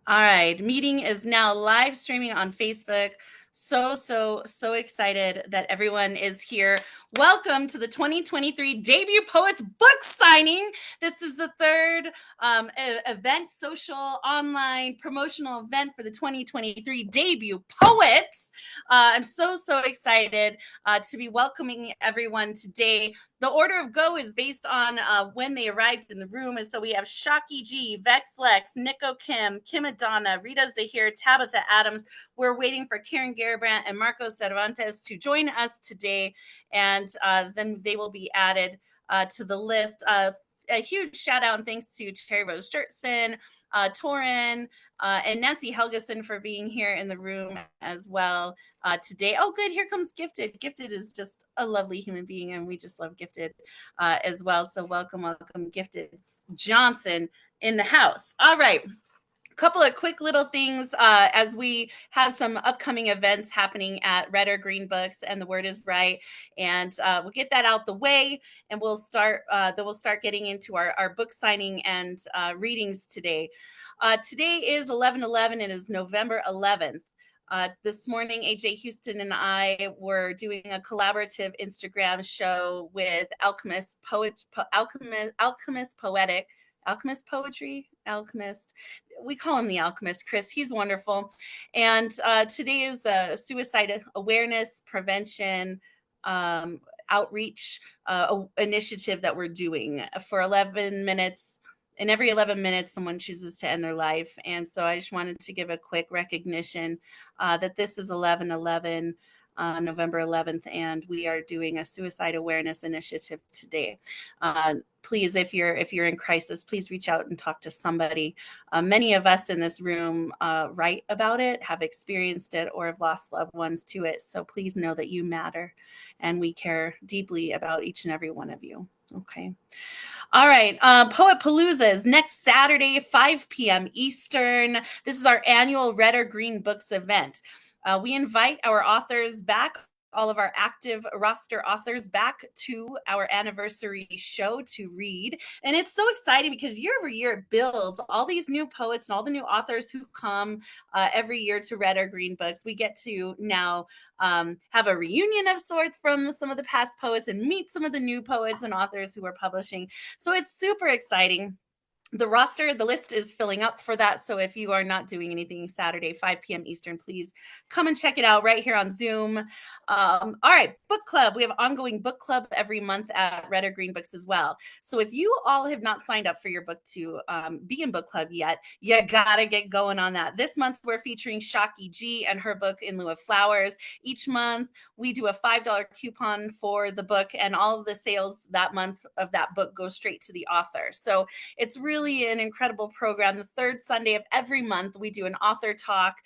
All right, meeting is now live streaming on Facebook. So excited that everyone is here. Welcome to the 2023 Debut Poets book signing. This is the third event, social, online, promotional event for the 2023 Debut Poets. I'm so excited to be welcoming everyone today. The order of go is based on when they arrived in the room. And so we have Shocky G, Vex Lex, Nico Kim, Kim Adana, Rita Zahir, Tabitha Adams. We're waiting for Karen Garabrandt and Marco Cervantes to join us today. And then they will be added to the list. A huge shout out and thanks to Terry Rose Jertson, Torin, and Nancy Helgeson for being here in the room as well today. Oh, good. Here comes Gifted. Gifted is just a lovely human being, and we just love Gifted as well. So welcome, Gifted Johnson in the house. All right. Couple of quick little things as we have some upcoming events happening at Red or Green Books and The Word is Right, and we'll get that out the way, and we'll start getting into our book signing and readings today. Today is 11/11. It is November 11th. This morning, AJ Houston and I were doing a collaborative Instagram show with Alchemist Poetry. We call him the Alchemist, Chris. He's wonderful. And today is a suicide awareness prevention outreach initiative that we're doing for 11 minutes. And every 11 minutes, someone chooses to end their life. And so I just wanted to give a quick recognition that this is 11/11. November 11th, and we are doing a suicide awareness initiative today. Please, if you're in crisis, please reach out and talk to somebody. Many of us in this room write about it, have experienced it, or have lost loved ones to it. So please know that you matter, and we care deeply about each and every one of you. Okay. All right. Poet Palooza is next Saturday, 5 p.m. Eastern. This is our annual Red or Green Books event. We invite our authors back, all of our active roster authors back to our anniversary show to read. And it's so exciting because year over year it builds all these new poets and all the new authors who come every year to Red or Green Books. We get to now have a reunion of sorts from some of the past poets and meet some of the new poets and authors who are publishing. So it's super exciting. The list is filling up for that. So if you are not doing anything Saturday, 5 p.m. Eastern, please come and check it out right here on Zoom. All right, book club. We have ongoing book club every month at Red or Green Books as well. So if you all have not signed up for your book to be in book club yet, you gotta get going on that. This month, we're featuring Shocky G and her book In Lieu of Flowers. Each month, we do a $5 coupon for the book, and all of the sales that month of that book go straight to the author. So it's really an incredible program. The third Sunday of every month, we do an author talk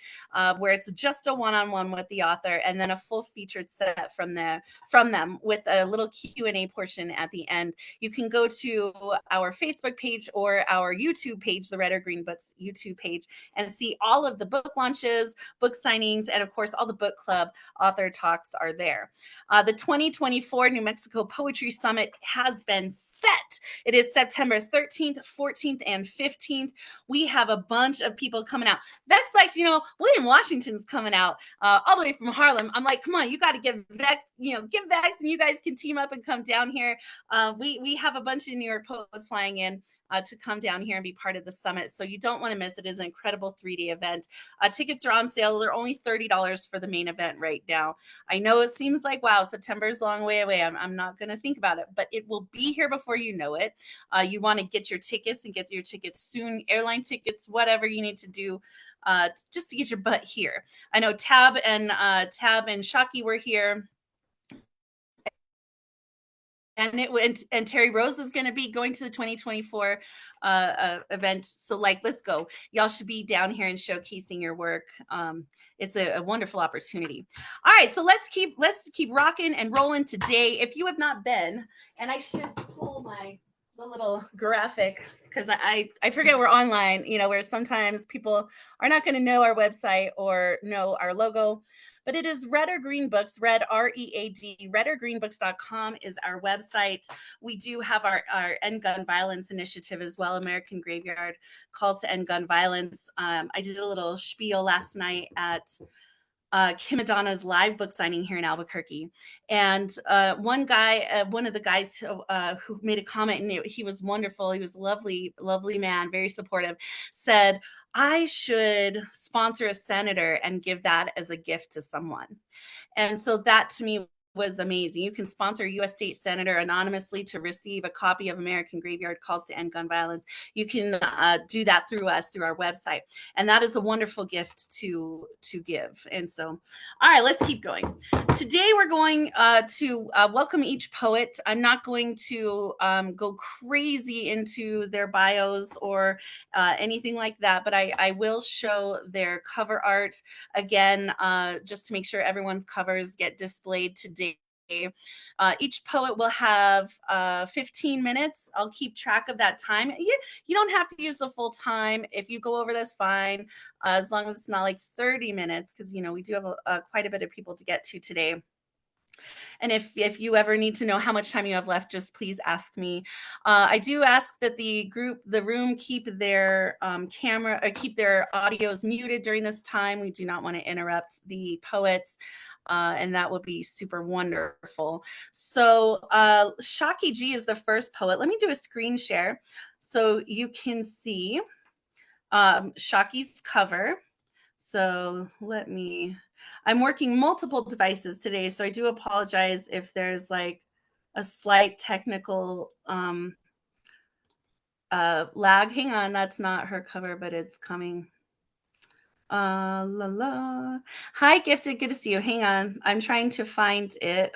where it's just a one-on-one with the author, and then a full featured set from them with a little Q&A portion at the end. You can go to our Facebook page or our YouTube page, the Red or Green Books YouTube page, and see all of the book launches, book signings, and of course, all the book club author talks are there. The 2024 New Mexico Poetry Summit has been set. It is September 13th, 14th, and 15th. We have a bunch of people coming out. Vex likes, William Washington's coming out all the way from Harlem. I'm like, come on, you got to give Vex, give Vex, and you guys can team up and come down here. We have a bunch of New York poets flying in to come down here and be part of the summit. So you don't want to miss it. It is an incredible 3-day event. Tickets are on sale. They're only $30 for the main event right now. I know it seems like, wow, September is a long way away. I'm not going to think about it, but it will be here before you know it. You want to get your tickets and get your tickets soon, airline tickets, whatever you need to do just to get your butt here. I know Tab and Shocky were here. And Terry Rose is going to be going to the 2024 event. So let's go. Y'all should be down here and showcasing your work. It's a wonderful opportunity. All right, so let's keep rocking and rolling today. If you have not been, and I should pull my a little graphic because I forget we're online, where sometimes people are not going to know our website or know our logo. But it is Red or Green Books, Red, READ, redorgreenbooks.com is our website. We do have our End Gun Violence initiative as well, American Graveyard Calls to End Gun Violence. I did a little spiel last night at Kim Adana's live book signing here in Albuquerque. And one of the guys who made a comment, and he was wonderful. He was a lovely, lovely man, very supportive, said, I should sponsor a senator and give that as a gift to someone. And so that to me was amazing. You can sponsor a U.S. state senator anonymously to receive a copy of American Graveyard Calls to End Gun Violence. You can do that through us, through our website. And that is a wonderful gift to give. And so, all right, let's keep going. Today we're going to welcome each poet. I'm not going to go crazy into their bios or anything like that, but I will show their cover art again, just to make sure everyone's covers get displayed today. Each poet will have 15 minutes. I'll keep track of that time. You don't have to use the full time. If you go over, that's fine, as long as it's not like 30 minutes, because we do have quite a bit of people to get to today. And if you ever need to know how much time you have left, just please ask me. I do ask that the room keep their keep their audios muted during this time. We do not want to interrupt the poets. And that would be super wonderful. So Shaki G is the first poet. Let me do a screen share so you can see Shaki's cover. So I'm working multiple devices today, so I do apologize if there's like a slight technical lag. Hang on, that's not her cover, but it's coming. La la. Hi, Gifted, good to see you. Hang on, I'm trying to find it.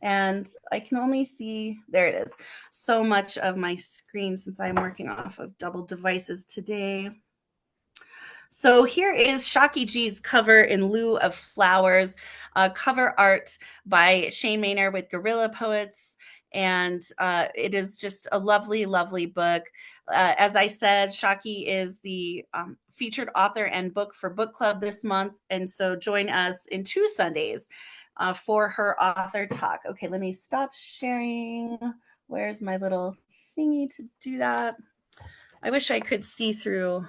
And I can only see, there it is, so much of my screen since I'm working off of double devices today. So here is Shaki G's cover in lieu of flowers, cover art by Shane Maynard with Guerrilla Poets. And it is just a lovely, lovely book. As I said, Shaki is the featured author and book for book club this month. And so join us in 2 Sundays for her author talk. Okay, let me stop sharing. Where's my little thingy to do that? I wish I could see through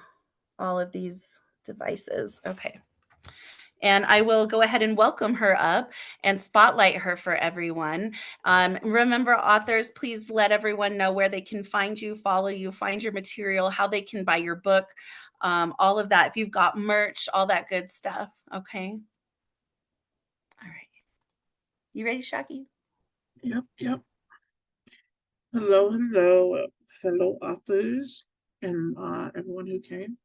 all of these devices. Okay. And I will go ahead and welcome her up and spotlight her for everyone. Remember, authors, please let everyone know where they can find you, follow you, find your material, how they can buy your book, all of that. If you've got merch, all that good stuff. Okay. All right. You ready, Shaki? Yep. Hello, fellow authors and everyone who came.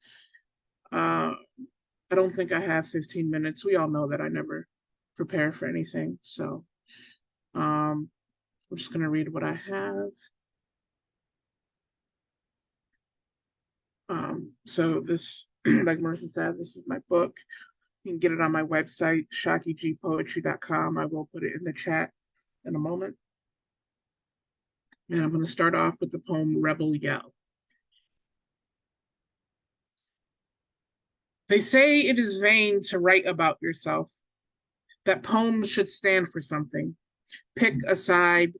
I don't think I have 15 minutes. We all know that I never prepare for anything. So I'm just going to read what I have. So this, like Marissa said, this is my book. You can get it on my website, shakigpoetry.com. I will put it in the chat in a moment. And I'm going to start off with the poem Rebel Yell. They say it is vain to write about yourself, that poems should stand for something. Pick a side.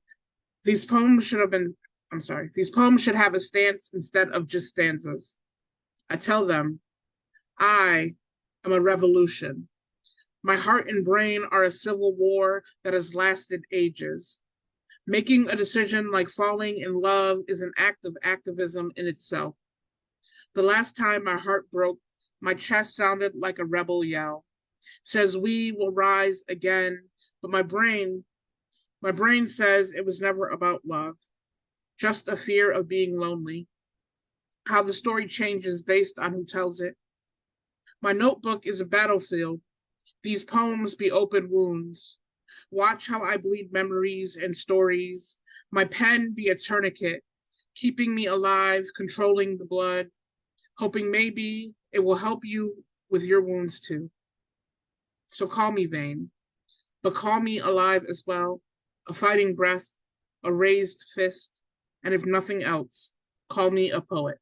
These poems should have a stance instead of just stanzas. I tell them, I am a revolution. My heart and brain are a civil war that has lasted ages. Making a decision like falling in love is an act of activism in itself. The last time my heart broke, my chest sounded like a rebel yell. Says we will rise again, but my brain says it was never about love, just a fear of being lonely. How the story changes based on who tells it. My notebook is a battlefield. These poems be open wounds. Watch how I bleed memories and stories. My pen be a tourniquet, keeping me alive, controlling the blood, hoping maybe it will help you with your wounds too. So call me vain, but call me alive as well, a fighting breath, a raised fist, and if nothing else, call me a poet.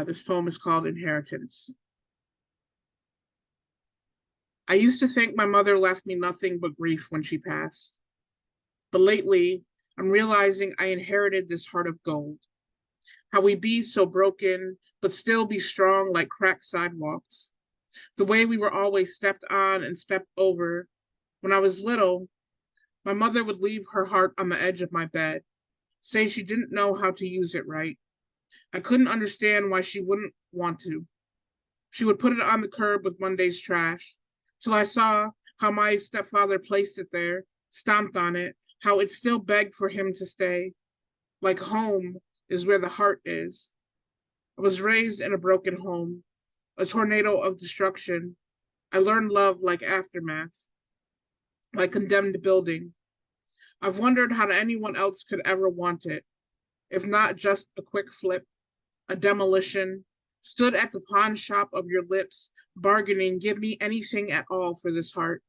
This poem is called Inheritance. I used to think my mother left me nothing but grief when she passed. But lately, I'm realizing I inherited this heart of gold. How we be so broken, but still be strong like cracked sidewalks. The way we were always stepped on and stepped over. When I was little, my mother would leave her heart on the edge of my bed, say she didn't know how to use it right. I couldn't understand why she wouldn't want to. She would put it on the curb with Monday's trash, till I saw how my stepfather placed it there, stomped on it, how it still begged for him to stay. Like home is where the heart is. I was raised in a broken home, a tornado of destruction. I learned love like aftermath, like condemned building. I've wondered how anyone else could ever want it, if not just a quick flip, a demolition, stood at the pawn shop of your lips, bargaining, give me anything at all for this heart,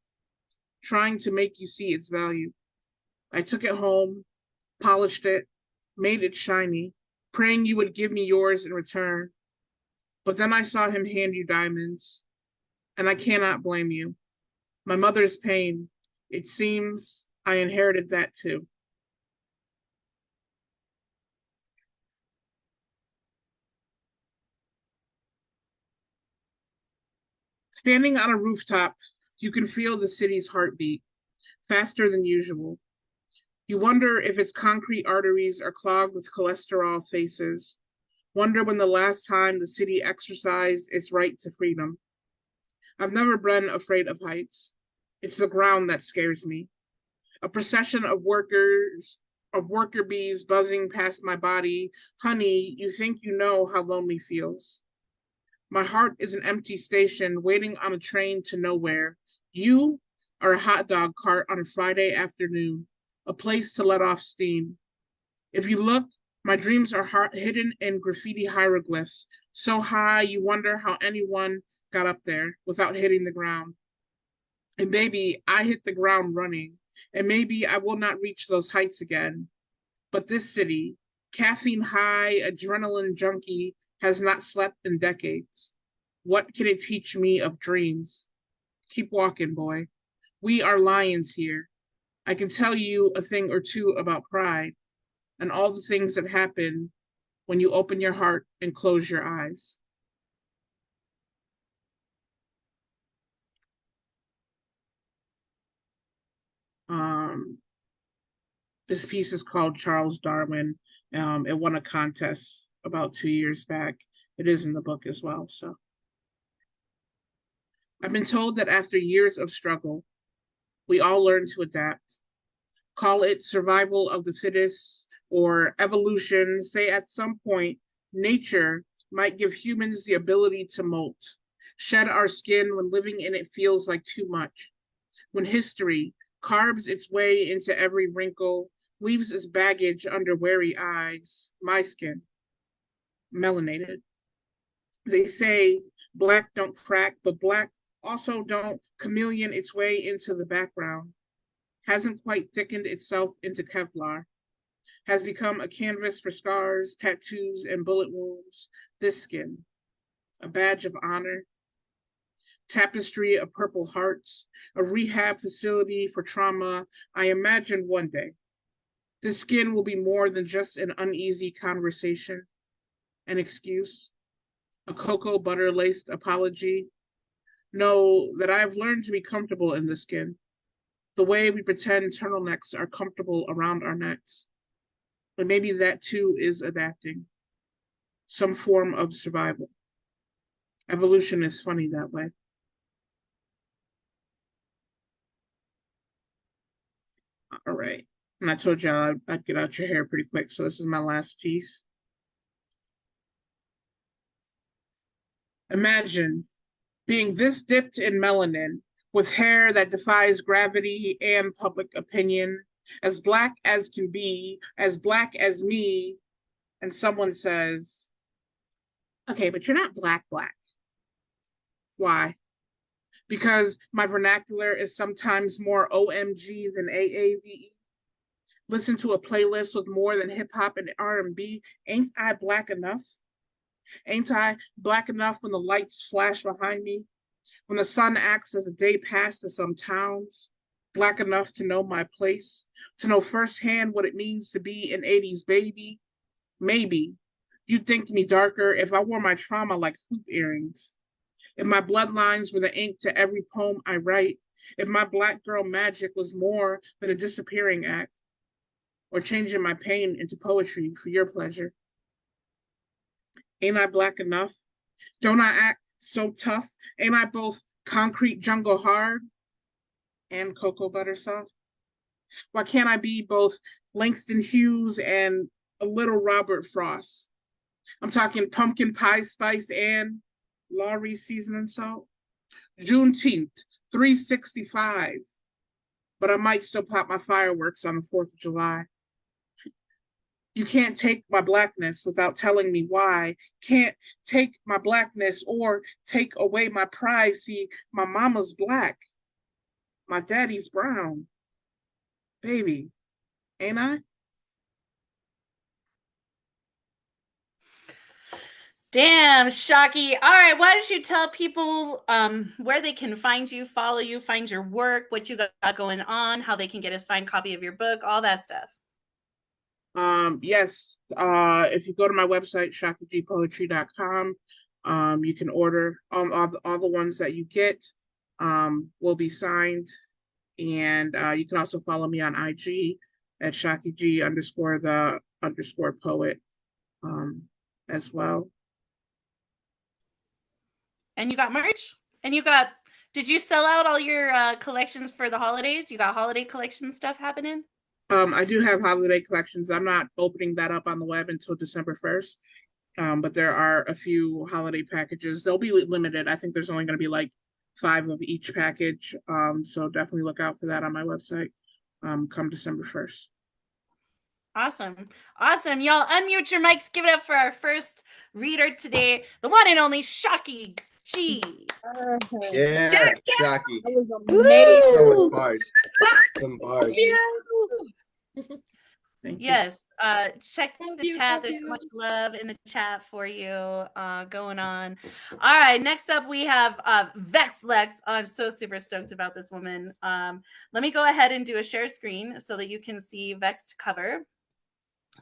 trying to make you see its value. I took it home, polished it, made it shiny, praying you would give me yours in return. But then I saw him hand you diamonds, and I cannot blame you. My mother's pain, it seems I inherited that too. Standing on a rooftop, you can feel the city's heartbeat, faster than usual. You wonder if its concrete arteries are clogged with cholesterol faces. Wonder when the last time the city exercised its right to freedom. I've never been afraid of heights. It's the ground that scares me. A procession of worker bees buzzing past my body. Honey, you think you know how lonely feels. My heart is an empty station waiting on a train to nowhere. You are a hot dog cart on a Friday afternoon, a place to let off steam. If you look, my dreams are hidden in graffiti hieroglyphs, so high you wonder how anyone got up there without hitting the ground. And maybe I hit the ground running, and maybe I will not reach those heights again. But this city, caffeine high, adrenaline junkie, has not slept in decades. What can it teach me of dreams? Keep walking, boy. We are lions here. I can tell you a thing or two about pride and all the things that happen when you open your heart and close your eyes. Um, this piece is called Charles Darwin. It won a contest about 2 years back. It is in the book as well. So I've been told that after years of struggle, we all learn to adapt. Call it survival of the fittest or evolution. Say at some point, nature might give humans the ability to molt, shed our skin when living in it feels like too much. When history carves its way into every wrinkle, leaves its baggage under wary eyes, my skin, melanated. They say black don't crack, but black also don't chameleon its way into the background, hasn't quite thickened itself into Kevlar, has become a canvas for scars, tattoos, and bullet wounds. This skin, a badge of honor, tapestry of purple hearts, a rehab facility for trauma. I imagine one day this skin will be more than just an uneasy conversation, an excuse, a cocoa butter laced apology. Know that I have learned to be comfortable in the skin, the way we pretend turtlenecks are comfortable around our necks. But maybe that too is adapting, some form of survival. Evolution is funny that way. All right. And I told y'all I'd get out your hair pretty quick, so this is my last piece. Imagine being this dipped in melanin with hair that defies gravity and public opinion, as black as can be, as black as me, and someone says, okay, but you're not black, black. Why? because my vernacular is sometimes more OMG than AAVE. Listen to a playlist with more than hip hop and R&B. Ain't I black enough? Ain't I black enough when the lights flash behind me? When the sun acts as a day pass to some towns? Black enough to know my place, to know firsthand what it means to be an 80s baby? Maybe you'd think me darker if I wore my trauma like hoop earrings. If my bloodlines were the ink to every poem I write. If my black girl magic was more than a disappearing act, or changing my pain into poetry for your pleasure. Ain't I black enough? Don't I act so tough? Ain't I both concrete jungle hard and cocoa butter soft? Why can't I be both Langston Hughes and a little Robert Frost? I'm talking pumpkin pie spice and Laurie seasoning salt. Juneteenth, 365. But I might still pop my fireworks on the 4th of July. You can't take my blackness without telling me why. Can't take my blackness or take away my pride. See, my mama's black. My daddy's brown. Baby, ain't I? Damn, Shocky. All right, why don't you tell people where they can find you, follow you, find your work, what you got going on, how they can get a signed copy of your book, all that stuff. Yes, if you go to my website, shakigpoetry.com, you can order all the ones that you get will be signed. And you can also follow me on IG at shakig underscore the underscore poet as well. And you got merch? And you got, did you sell out all your collections for the holidays? You got holiday collection stuff happening? I do have holiday collections. I'm not opening that up on the web until December 1st. But there are a few holiday packages. They'll be limited. I think there's only going to be like 5 of each package. So definitely look out for that on my website come December 1st. Awesome. Awesome. Y'all unmute your mics. Give it up for our first reader today, the one and only Shocky G. Yeah, Shocky. That was amazing. So much bars. Some bars. Yes. Check Thank the you, chat. thank There's so you. much love in the chat for you going on. All right. Next up, we have Vex Lex. I'm so super stoked about this woman. Let me go ahead and do a share screen so that you can see Vex's cover.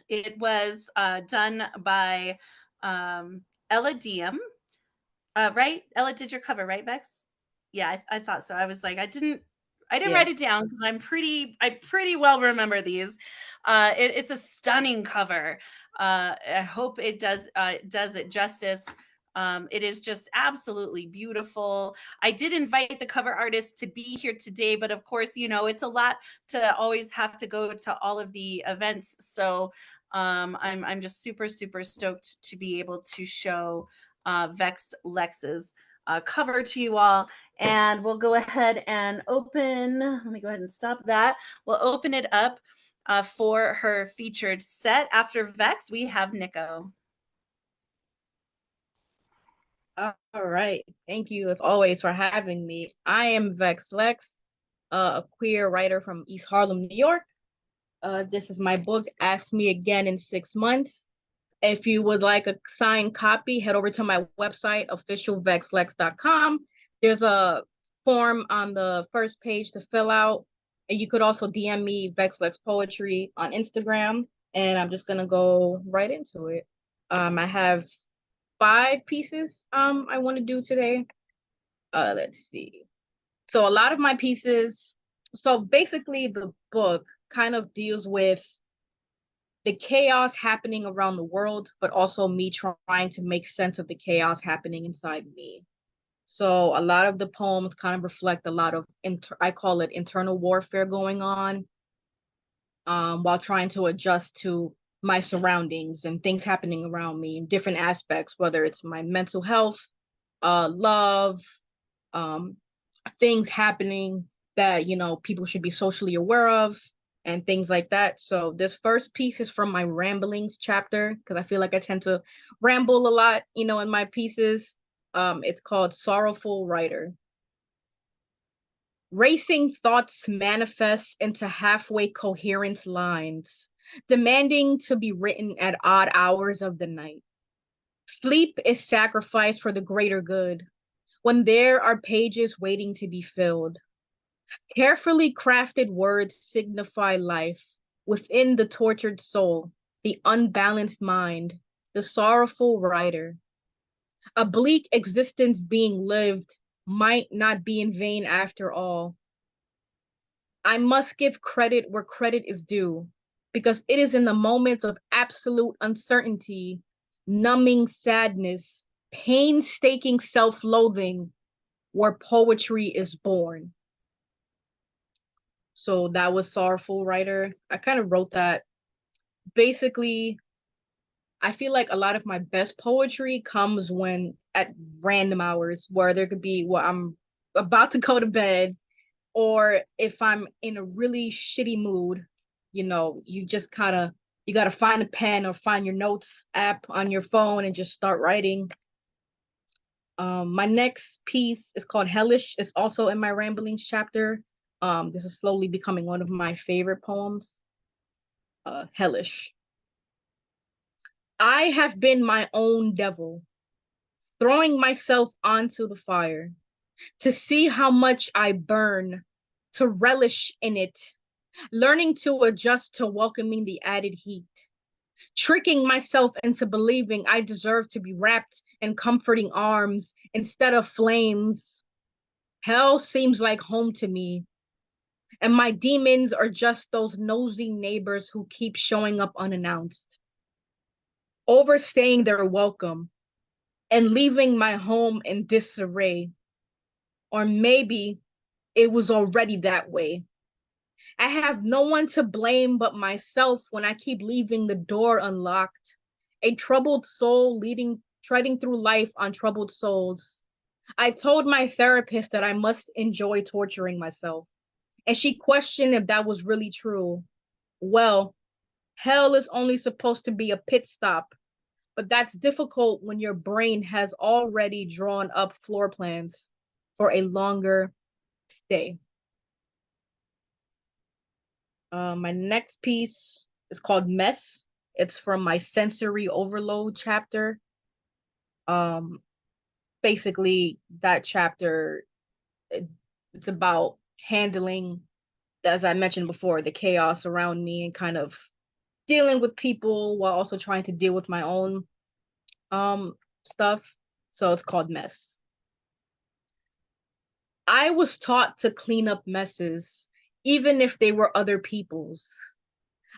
It was done by Ella Diem. Right? Ella did your cover, right, Vex? Yeah, I thought so. I was like, I didn't write it down because I pretty well remember these. It's a stunning cover. I hope it does it justice. It is just absolutely beautiful. I did invite the cover artist to be here today, but of course, you know, it's a lot to always have to go to all of the events. So I'm just super stoked to be able to show Vexed Lex's cover to you all. And we'll go ahead and open, let me go ahead and stop that. We'll open it up for her featured set. After Vex, we have Nico. All right. Thank you, as always, for having me. I am Vex Lex, a queer writer from East Harlem, New York. This is my book, Ask Me Again in 6 Months. If you would like a signed copy, head over to my website, officialvexlex.com. There's a form on the first page to fill out. And you could also DM me VexLex Poetry on Instagram. And I'm just going to go right into it. I have 5 pieces I want to do today. Let's see. So a lot of my pieces, so basically the book kind of deals with the chaos happening around the world, but also me trying to make sense of the chaos happening inside me. So a lot of the poems kind of reflect a lot of, I call it internal warfare going on, while trying to adjust to my surroundings and things happening around me in different aspects, whether it's my mental health, love, things happening that, you know, people should be socially aware of and things like that. So this first piece is from my ramblings chapter, because I feel like I tend to ramble a lot, you know, in my pieces. It's called Sorrowful Writer. Racing thoughts manifest into halfway coherent lines, demanding to be written at odd hours of the night. Sleep is sacrificed for the greater good, when there are pages waiting to be filled. Carefully crafted words signify life within the tortured soul, the unbalanced mind, the sorrowful writer. A bleak existence being lived might not be in vain after all. I must give credit where credit is due, because it is in the moments of absolute uncertainty, numbing sadness, painstaking self-loathing, where poetry is born. So that was Sorrowful Writer. I kind of wrote that. Basically, I feel like a lot of my best poetry comes when at random hours where there could be I'm about to go to bed, or if I'm in a really shitty mood, you just you gotta find a pen or find your notes app on your phone and just start writing. My next piece is called Hellish. It's also in my ramblings chapter. This is slowly becoming one of my favorite poems. Hellish. I have been my own devil, throwing myself onto the fire to see how much I burn, to relish in it, learning to adjust to welcoming the added heat, tricking myself into believing I deserve to be wrapped in comforting arms instead of flames. Hell seems like home to me, and my demons are just those nosy neighbors who keep showing up unannounced, overstaying their welcome and leaving my home in disarray. Or maybe it was already that way. I have no one to blame but myself when I keep leaving the door unlocked. A troubled soul treading through life on troubled souls. I told my therapist that I must enjoy torturing myself, and she questioned if that was really true. Well, hell is only supposed to be a pit stop, but that's difficult when your brain has already drawn up floor plans for a longer stay. My next piece is called Mess. It's from my sensory overload chapter. Um, Basically, that chapter, it's about handling, as I mentioned before, the chaos around me and kind of dealing with people while also trying to deal with my own stuff. So it's called Mess. I was taught to clean up messes, even if they were other people's.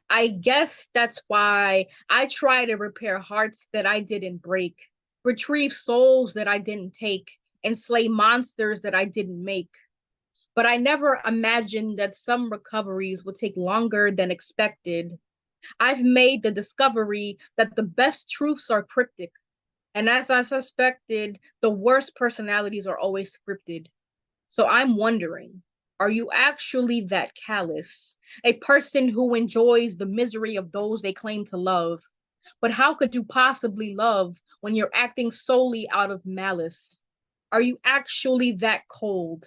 I guess that's why I try to repair hearts that I didn't break, retrieve souls that I didn't take, and slay monsters that I didn't make. But I never imagined that some recoveries would take longer than expected. I've made the discovery that the best truths are cryptic, and as I suspected, the worst personalities are always scripted. So I'm wondering, are you actually that callous? A person who enjoys the misery of those they claim to love? But how could you possibly love when you're acting solely out of malice? Are you actually that cold?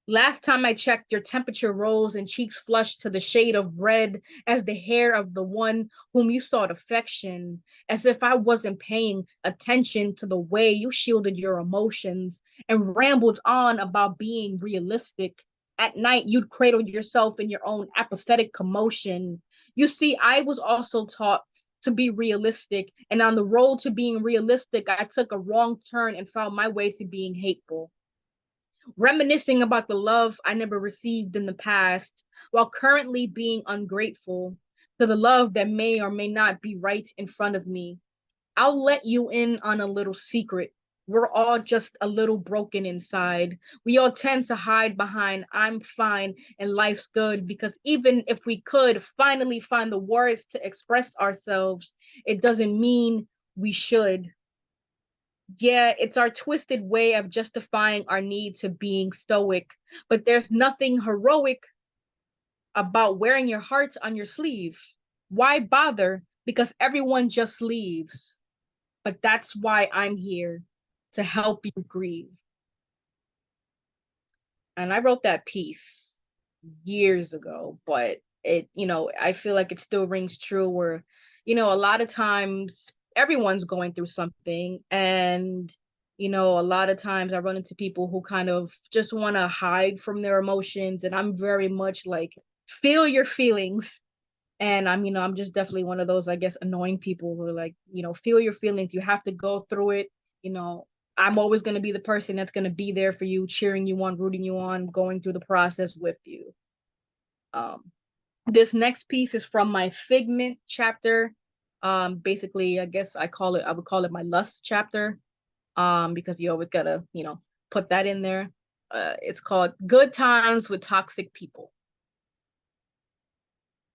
Last time I checked, your temperature rose and cheeks flushed to the shade of red as the hair of the one whom you sought affection, as if I wasn't paying attention to the way you shielded your emotions and rambled on about being realistic. At night, you'd cradle yourself in your own apathetic commotion. You see, I was also taught to be realistic, and on the road to being realistic, I took a wrong turn and found my way to being hateful, reminiscing about the love I never received in the past, while currently being ungrateful to the love that may or may not be right in front of me. I'll let you in on a little secret. We're all just a little broken inside. We all tend to hide behind "I'm fine and life's good" because even if we could finally find the words to express ourselves, it doesn't mean we should. Yeah, it's our twisted way of justifying our need to being stoic, but there's nothing heroic about wearing your heart on your sleeve. Why bother? Because everyone just leaves. But that's why I'm here, to help you grieve. And I wrote that piece years ago, but it, I feel like it still rings true where, a lot of times everyone's going through something. And, a lot of times I run into people who kind of just want to hide from their emotions. And I'm very much like, feel your feelings. And I'm just definitely one of those, I guess, annoying people who are like, feel your feelings. You have to go through it. You know, I'm always going to be the person that's going to be there for you, cheering you on, rooting you on, going through the process with you. This next piece is from my Figment chapter. Basically, I guess I would call it my lust chapter. Because you always gotta, put that in there. It's called Good Times with Toxic People.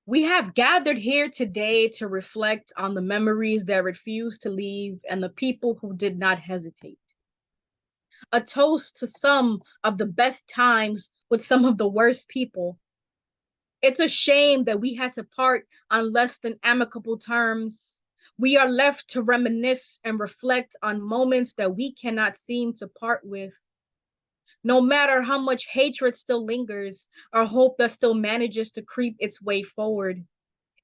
We have gathered here today to reflect on the memories that refused to leave and the people who did not hesitate. A toast to some of the best times with some of the worst people. It's a shame that we had to part on less than amicable terms. We are left to reminisce and reflect on moments that we cannot seem to part with. No matter how much hatred still lingers, or hope that still manages to creep its way forward.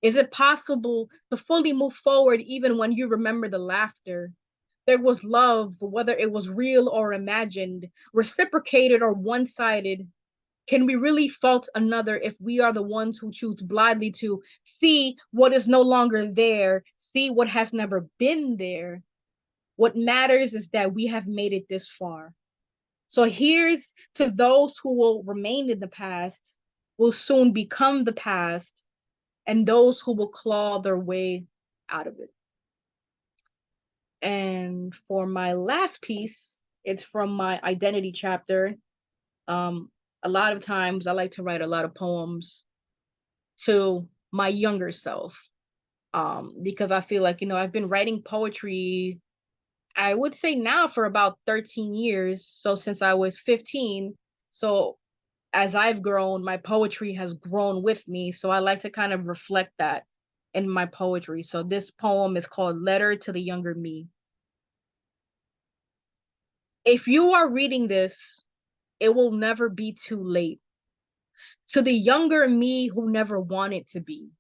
Is it possible to fully move forward even when you remember the laughter? There was love, whether it was real or imagined, reciprocated or one-sided. Can we really fault another if we are the ones who choose blindly to see what is no longer there, see what has never been there? What matters is that we have made it this far. So here's to those who will remain in the past, will soon become the past, and those who will claw their way out of it. And for my last piece, it's from my identity chapter. A lot of times I like to write a lot of poems to my younger self, because I feel like, I've been writing poetry, I would say now for about 13 years. So since I was 15. So as I've grown, my poetry has grown with me. So I like to kind of reflect that in my poetry. So this poem is called Letter to the Younger Me. If you are reading this, it will never be too late. To the younger me who never wanted to be,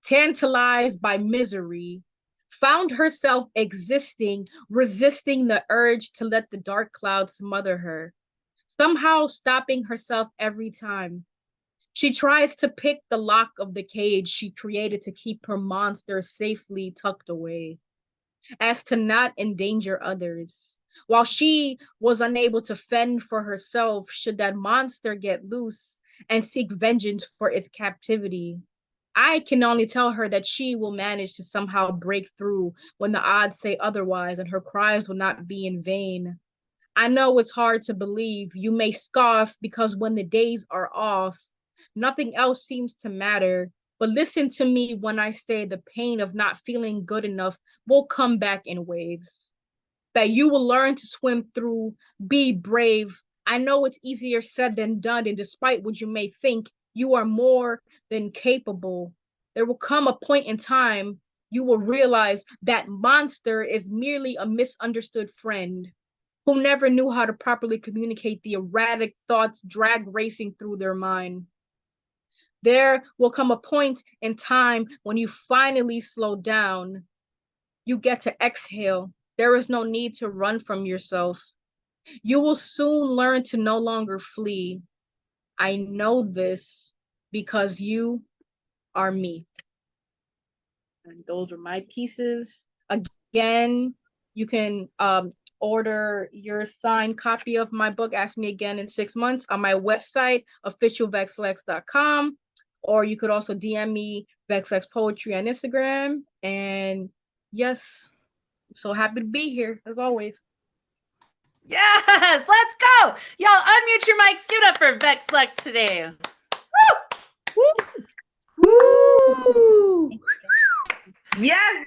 tantalized by misery, found herself existing, resisting the urge to let the dark clouds smother her, somehow stopping herself every time. She tries to pick the lock of the cage she created to keep her monster safely tucked away, as to not endanger others. While she was unable to fend for herself, should that monster get loose and seek vengeance for its captivity. I can only tell her that she will manage to somehow break through when the odds say otherwise, and her cries will not be in vain. I know it's hard to believe. You may scoff because when the days are off, nothing else seems to matter. But listen to me when I say the pain of not feeling good enough will come back in waves. That you will learn to swim through, be brave. I know it's easier said than done, and despite what you may think, you are more than capable. There will come a point in time you will realize that monster is merely a misunderstood friend who never knew how to properly communicate the erratic thoughts drag racing through their mind. There will come a point in time when you finally slow down. You get to exhale. There is no need to run from yourself. You will soon learn to no longer flee. I know this because you are me. And those are my pieces. Again, you can order your signed copy of my book, Ask Me Again in 6 months, on my website, officialvexlex.com. Or you could also DM me, VexLex Poetry, on Instagram. And yes, so happy to be here, as always. Yes, let's go. Y'all unmute your mics. Give it up for VexLex today. Woo! Woo! Yes,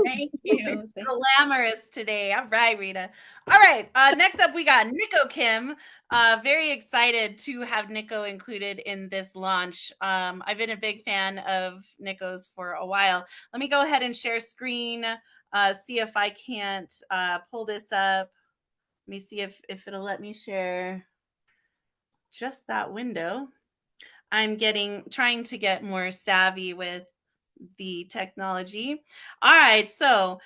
Thank you. Glamorous today. All right, Rita. All right. Next up, we got Nico Kim. Very excited to have Nico included in this launch. I've been a big fan of Nico's for a while. Let me go ahead and share screen. See if I can't pull this up. Let me see if it'll let me share. just that window. I'm trying to get more savvy with the technology. All right, so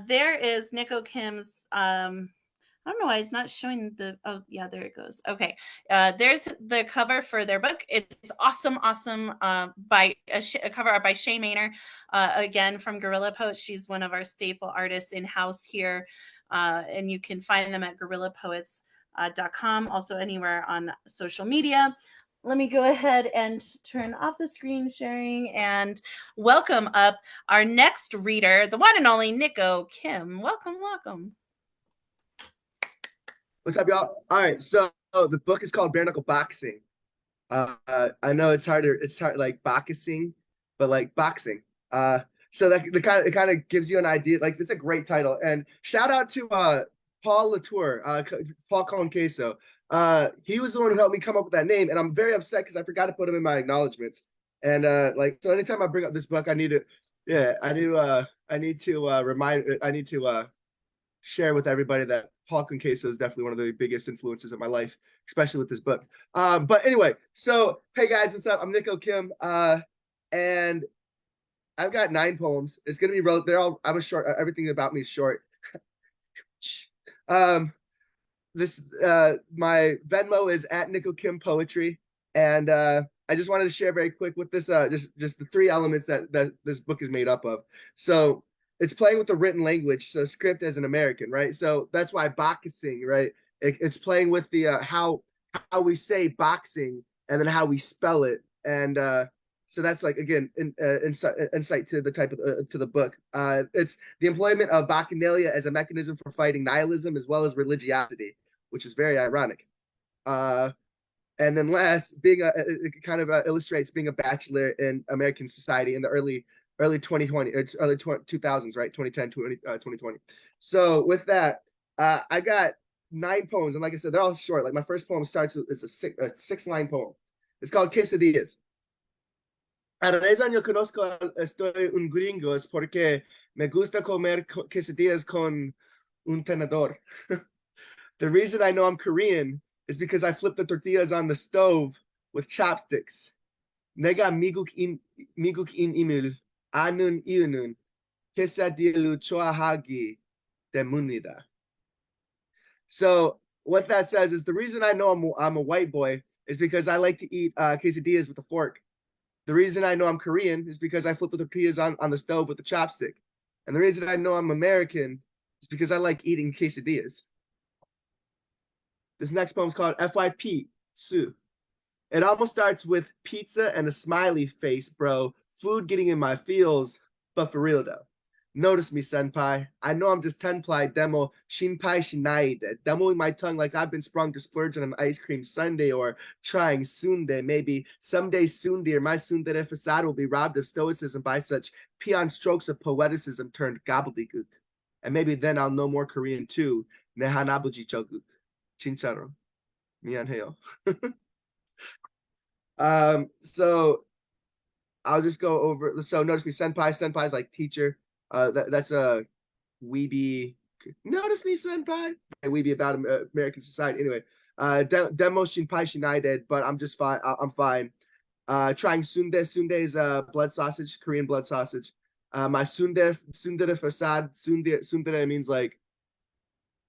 there is Nico Kim's. I don't know why it's not showing the. Oh, yeah, there it goes. Okay, there's the cover for their book. It's awesome, awesome. By a cover art by Shay Maynor, again from Gorilla Poets. She's one of our staple artists in house here, and you can find them at gorillapoets.com. Also anywhere on social media. Let me go ahead and turn off the screen sharing and welcome up our next reader, the one and only Nico Kim. Welcome, welcome. What's up, y'all? All right, so the book is called Bare Knuckle Boxing. I know it's hard like boxing, but like boxing. So that it kind of gives you an idea. Like, it's a great title. And shout out to Paul Latour, Paul Conqueso. He was the one who helped me come up with that name, and I'm very upset because I forgot to put him in my acknowledgments. And like, so anytime I bring up this book, I need to share with everybody that Paul Conqueso is definitely one of the biggest influences of my life, especially with this book. But anyway, so hey guys, what's up? I'm Nico Kim, and I've got 9 poems. It's gonna be I'm a short. Everything about me is short. This my Venmo is at Nico Kim Poetry, and I just wanted to share very quick with this just the 3 elements that this book is made up of. So it's playing with the written language, so script as an American, right? So that's why boxing, right? It's playing with the how we say boxing and then how we spell it, and so that's like, again, insight to the type of to the book. It's the employment of bacchanalia as a mechanism for fighting nihilism as well as religiosity, which is very ironic. And then last, it kind of illustrates being a bachelor in American society in the early 2020, early 2000s, right? 2010, 2020. So with that, I got 9 poems, and like I said, they're all short. Like, my first poem starts with, it's a 6-line poem. It's called Quesadillas. A razón yo conozco estoy un gringo es porque me gusta comer quesadillas con un tenedor. The reason I know I'm Korean is because I flip the tortillas on the stove with chopsticks. 내가 미국인 임을 아는 이유는 quesadillas 좋아하기 때문이다. So what that says is, the reason I know I'm a white boy is because I like to eat quesadillas with a fork. The reason I know I'm Korean is because I flip the tortillas on the stove with a chopstick. And the reason I know I'm American is because I like eating quesadillas. This next poem is called FYP, Sue. It almost starts with pizza and a smiley face, bro. Food getting in my feels, but for real though. Notice me, senpai. I know I'm just tenpai demo shinpai shinaide, demoing my tongue like I've been sprung to splurge on an ice cream sundae or trying sundae. Maybe someday soon, dear, my tsundere facade will be robbed of stoicism by such peon strokes of poeticism turned gobbledygook. And maybe then I'll know more Korean too. Nehanabuji choguk. Chincharo. Mianheo. So I'll just go over. So notice me, senpai. Senpai is like teacher. That's a weeby. Notice me, senpai. Weeby about American society. Anyway, demo shinpai shinaide, but I'm just fine. I'm fine. Trying sundae. Sundae is blood sausage, Korean blood sausage. My sundere facade. Sundere means like,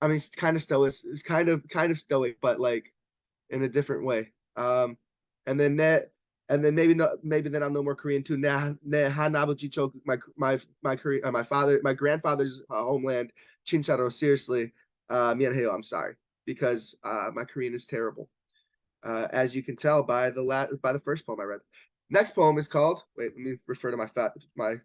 I mean, it's kind of stoic. It's kind of stoic, but like in a different way. And then maybe then I'll know more Korean too. My grandfather's homeland, Chincharo. Seriously, mianheo. I'm sorry, because my Korean is terrible, as you can tell by the first poem I read. Next poem is called. Wait, let me refer to my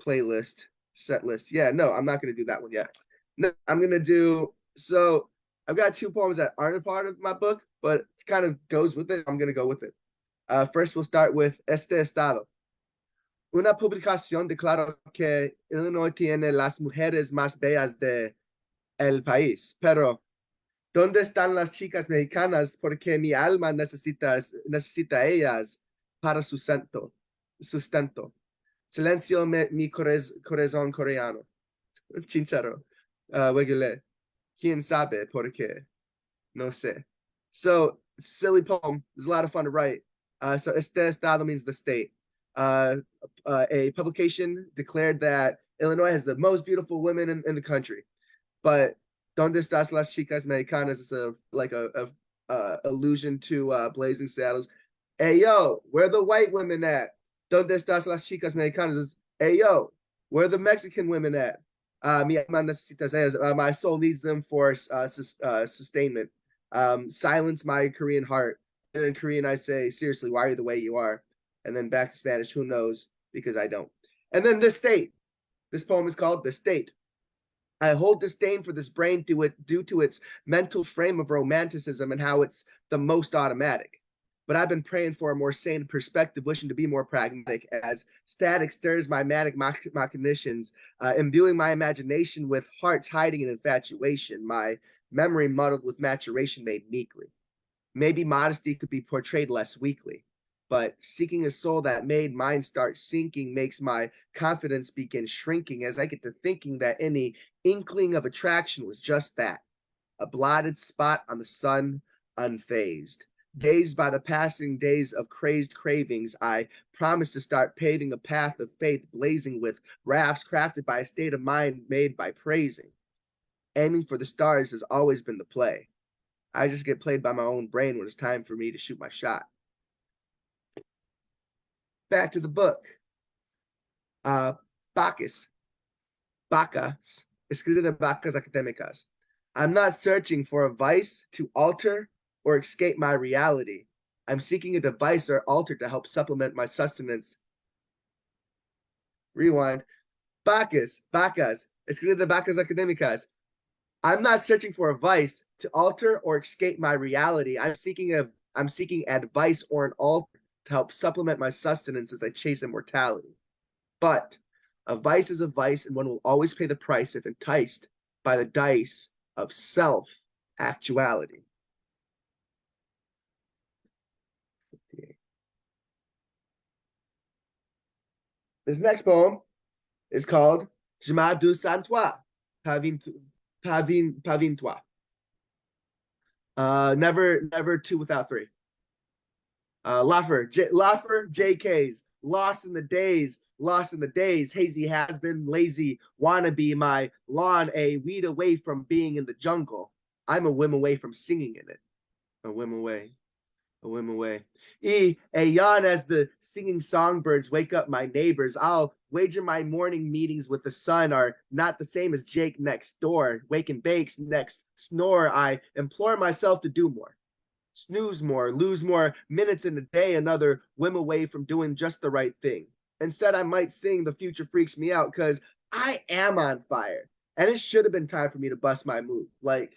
playlist set list. Yeah, no, I'm not gonna do that one yet. No, I'm gonna do. So I've got 2 poems that aren't a part of my book, but kind of goes with it. I'm going to go with it. First, we'll start with Este Estado. Una publicación declaró que Illinois tiene las mujeres más bellas de el país, pero ¿dónde están las chicas mexicanas? Porque mi alma necesita ellas para sustento. Silencio mi corazón coreano. Chincharo. Wegule. ¿Quién sabe por qué? No sé. So silly poem. It's a lot of fun to write. So este estado means the state. A publication declared that Illinois has the most beautiful women in the country. But ¿Dónde estás las chicas mexicanas? Is a allusion to Blazing Saddles. Hey yo, where the white women at? ¿Dónde estás las chicas mexicanas? Is hey yo, where the Mexican women at? Mi alma necesitas ellas. My soul needs them for sustainment. Silence my Korean heart. And in Korean, I say, seriously, why are you the way you are? And then back to Spanish, who knows? Because I don't. And then The State. This poem is called The State. I hold disdain for this brain due to its mental frame of romanticism and how it's the most automatic. But I've been praying for a more sane perspective, wishing to be more pragmatic, as static stirs my manic machinations, imbuing my imagination with hearts hiding in infatuation, my memory muddled with maturation made meekly. Maybe modesty could be portrayed less weakly, but seeking a soul that made mine start sinking makes my confidence begin shrinking as I get to thinking that any inkling of attraction was just that, a blotted spot on the sun, unfazed. Dazed by the passing days of crazed cravings, I promise to start paving a path of faith blazing with rafts crafted by a state of mind made by praising. Aiming for the stars has always been the play. I just get played by my own brain when it's time for me to shoot my shot. Back to the book. Bacchus. Bacchus. Escrito de Vacas Académicas. I'm not searching for a vice to alter or escape my reality. I'm seeking a device or altar to help supplement my sustenance. Rewind. Bacchus. Escrito de Vacas Académicas. I'm not searching for a vice to alter or escape my reality. I'm seeking advice or an altar to help supplement my sustenance as I chase immortality. But a vice is a vice, and one will always pay the price if enticed by the dice of self-actuality. This next poem is called Je m'adouce sans toi, pavine toi. Never two without three. Laffer, JKs, lost in the days, hazy has been, lazy, wannabe, my lawn, a weed away from being in the jungle. I'm a whim away from singing in it. A whim away. A yawn as the singing songbirds wake up my neighbors. I'll wager my morning meetings with the sun are not the same as Jake next door. Wake and bakes next snore. I implore myself to do more. Snooze more, lose more minutes in a day, another whim away from doing just the right thing. Instead, I might sing The Future Freaks Me Out because I am on fire. And it should have been time for me to bust my move, like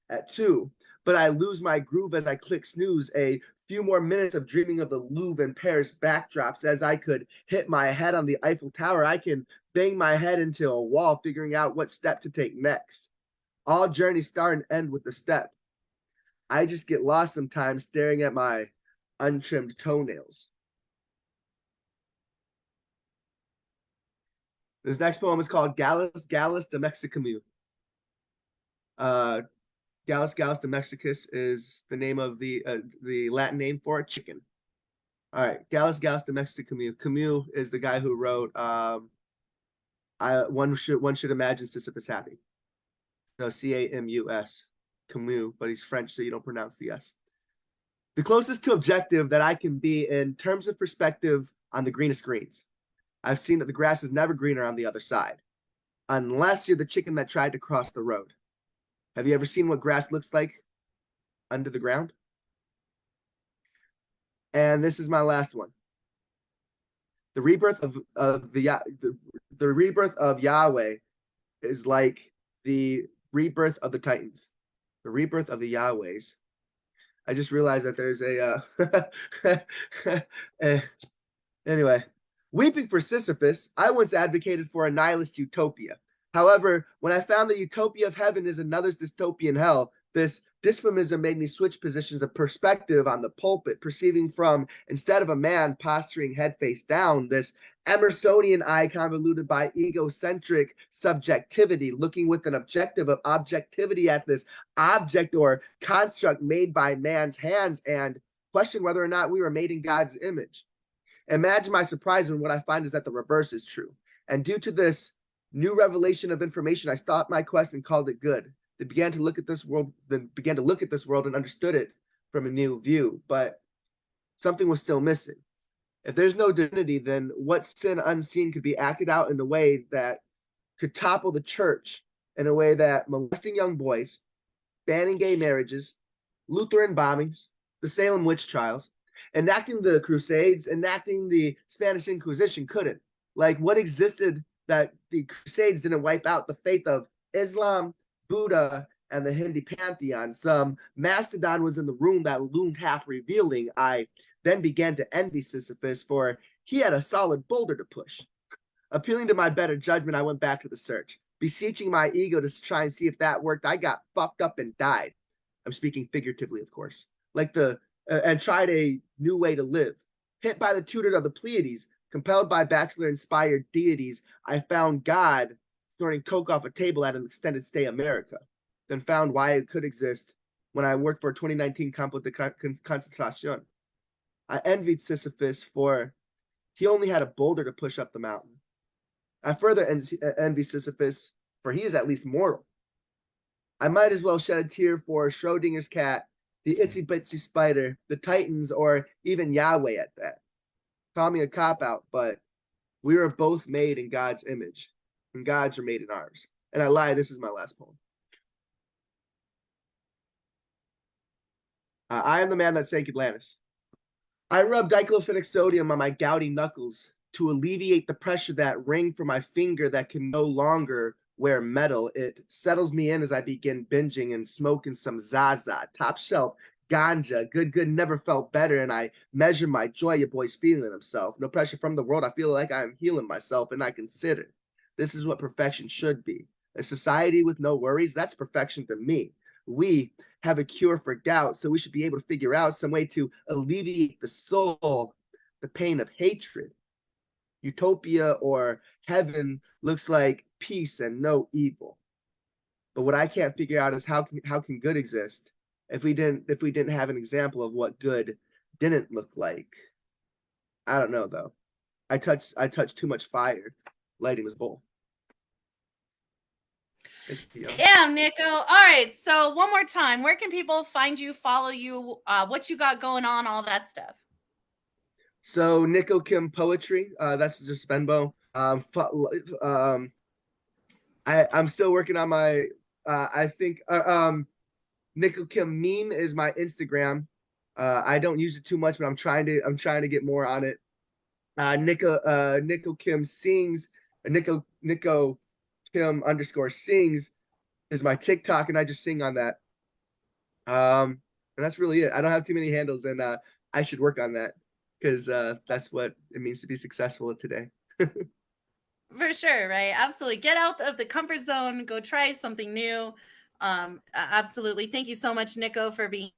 at 2. But I lose my groove as I click snooze. A few more minutes of dreaming of the Louvre and Paris backdrops as I could hit my head on the Eiffel Tower. I can bang my head into a wall, figuring out what step to take next. All journeys start and end with the step. I just get lost sometimes staring at my untrimmed toenails. This next poem is called Gallus de Mexicamú. Gallus de Mexicus is the name of the Latin name for a chicken. All right, Gallus de Mexicamú. Camus is the guy who wrote one should imagine Sisyphus happy. So Camus. Camus, but he's French, so you don't pronounce the S. The closest to objective that I can be in terms of perspective on the greenest greens. I've seen that the grass is never greener on the other side, unless you're the chicken that tried to cross the road. Have you ever seen what grass looks like under the ground? And this is my last one. The rebirth the rebirth of Yahweh is like the rebirth of the Titans. The rebirth of the Yahwehs. I just realized that there's anyway. Weeping for Sisyphus, I once advocated for a nihilist utopia, However, when I found the utopia of heaven is another's dystopian hell, this dysphomism made me switch positions of perspective on the pulpit, perceiving from, instead of a man posturing head face down, this Emersonian eye convoluted by egocentric subjectivity, looking with an objective of objectivity at this object or construct made by man's hands and question whether or not we were made in God's image. Imagine my surprise when what I find is that the reverse is true. And due to this new revelation of information, I stopped my quest and called it good. They began to look at this world, and understood it from a new view. But something was still missing. If there's no divinity, then what sin unseen could be acted out in a way that could topple the church, in a way that molesting young boys, banning gay marriages, Lutheran bombings, the Salem witch trials, enacting the Crusades, enacting the Spanish Inquisition couldn't. Like, what existed that the Crusades didn't wipe out the faith of Islam, Buddha, and the Hindi pantheon? Some mastodon was in the room that loomed half revealing. I then began to envy Sisyphus, for he had a solid boulder to push. Appealing to my better judgment, I went back to the search, beseeching my ego to try and see if that worked. I got fucked up and died. I'm speaking figuratively, of course. And tried a new way to live. Hit by the tutor of the Pleiades, compelled by bachelor-inspired deities, I found God snorting coke off a table at an extended stay America. Then found why it could exist when I worked for 2019 Campo de Concentración. I envied Sisyphus, for he only had a boulder to push up the mountain. I further envy Sisyphus, for he is at least mortal. I might as well shed a tear for Schrodinger's cat, the itsy bitsy spider, the Titans, or even Yahweh at that. Call me a cop-out, but we were both made in God's image, and God's are made in ours. And I lied, this is my last poem. I am the man that sank Atlantis. I rubbed diclofenac sodium on my gouty knuckles to alleviate the pressure that ring from my finger that can no longer wear metal. It settles me in as I begin binging and smoking some Zaza, top shelf ganja. Good, never felt better. And I measure my joy. Your boy's feeling himself. No pressure from the world. I feel like I'm healing myself, and I consider this is what perfection should be. A society with no worries, that's perfection to me. We have a cure for gout, so we should be able to figure out some way to alleviate the soul, the pain of hatred. Utopia or heaven looks like peace and no evil. But what I can't figure out is how can good exist if we didn't have an example of what good didn't look like. I don't know though. I touched too much fire lighting this bowl. Damn, Nico. All right. So one more time, where can people find you, follow you, what you got going on, all that stuff? So Nico Kim Poetry, that's just Venmo. I'm still working on my, Nico Kim Meme is my Instagram. I don't use it too much, but I'm trying to get more on it. Nico Kim Sings, Nico Kim _sings is my TikTok, and I just sing on that. And that's really it. I don't have too many handles, and I should work on that, because that's what it means to be successful today. For sure, right? Absolutely. Get out of the comfort zone, go try something new. Absolutely. Thank you so much, Nico, for being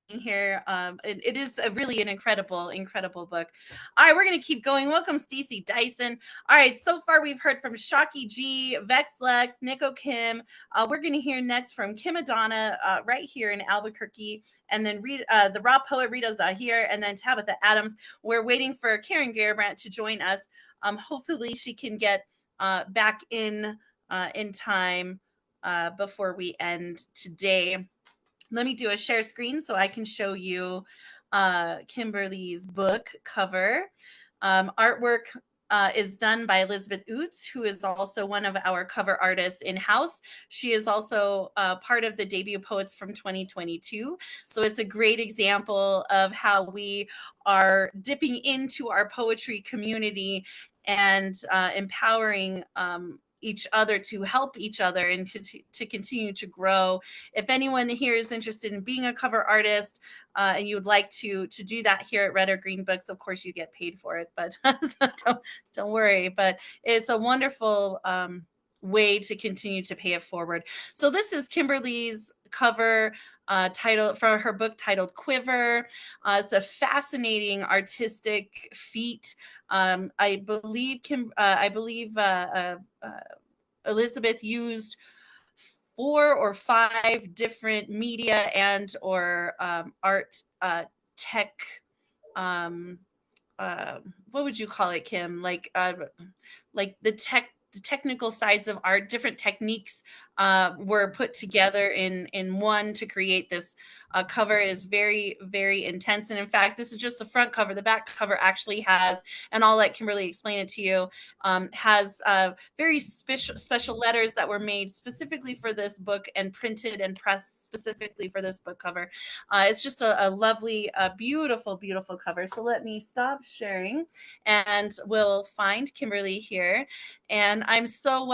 here. It is really an incredible book. All right, we're going to keep going. Welcome, Stacey Dyson. All right, so far we've heard from Shocky G, Vex Lex, Nico Kim. We're going to hear next from Kim Adana right here in Albuquerque, and then the raw poet Rita Zahir, and then Tabitha Adams. We're waiting for Karen Garabrandt to join us. Hopefully she can get back in time before we end today. Let me do a share screen so I can show you Kimberly's book cover. Artwork is done by Elizabeth Oots, who is also one of our cover artists in-house. She is also part of the debut poets from 2022. So it's a great example of how we are dipping into our poetry community and empowering each other to help each other and to continue to grow. If anyone here is interested in being a cover artist and you would like to do that here at Red or Green Books, of course you get paid for it, but so don't worry. But it's a wonderful way to continue to pay it forward. So this is Kimberly's cover title for her book titled Quiver. It's a fascinating artistic feat. I believe Elizabeth used 4 or 5 different media and or art tech. What would you call it, Kim? Like the technical sides of art, different techniques were put together in one to create this cover. It is very, very intense. And in fact, this is just the front cover. The back cover actually has, and I'll let Kimberly explain it to you, has very special letters that were made specifically for this book and printed and pressed specifically for this book cover. It's just a lovely, beautiful, beautiful cover. So let me stop sharing and we'll find Kimberly here. And I'm so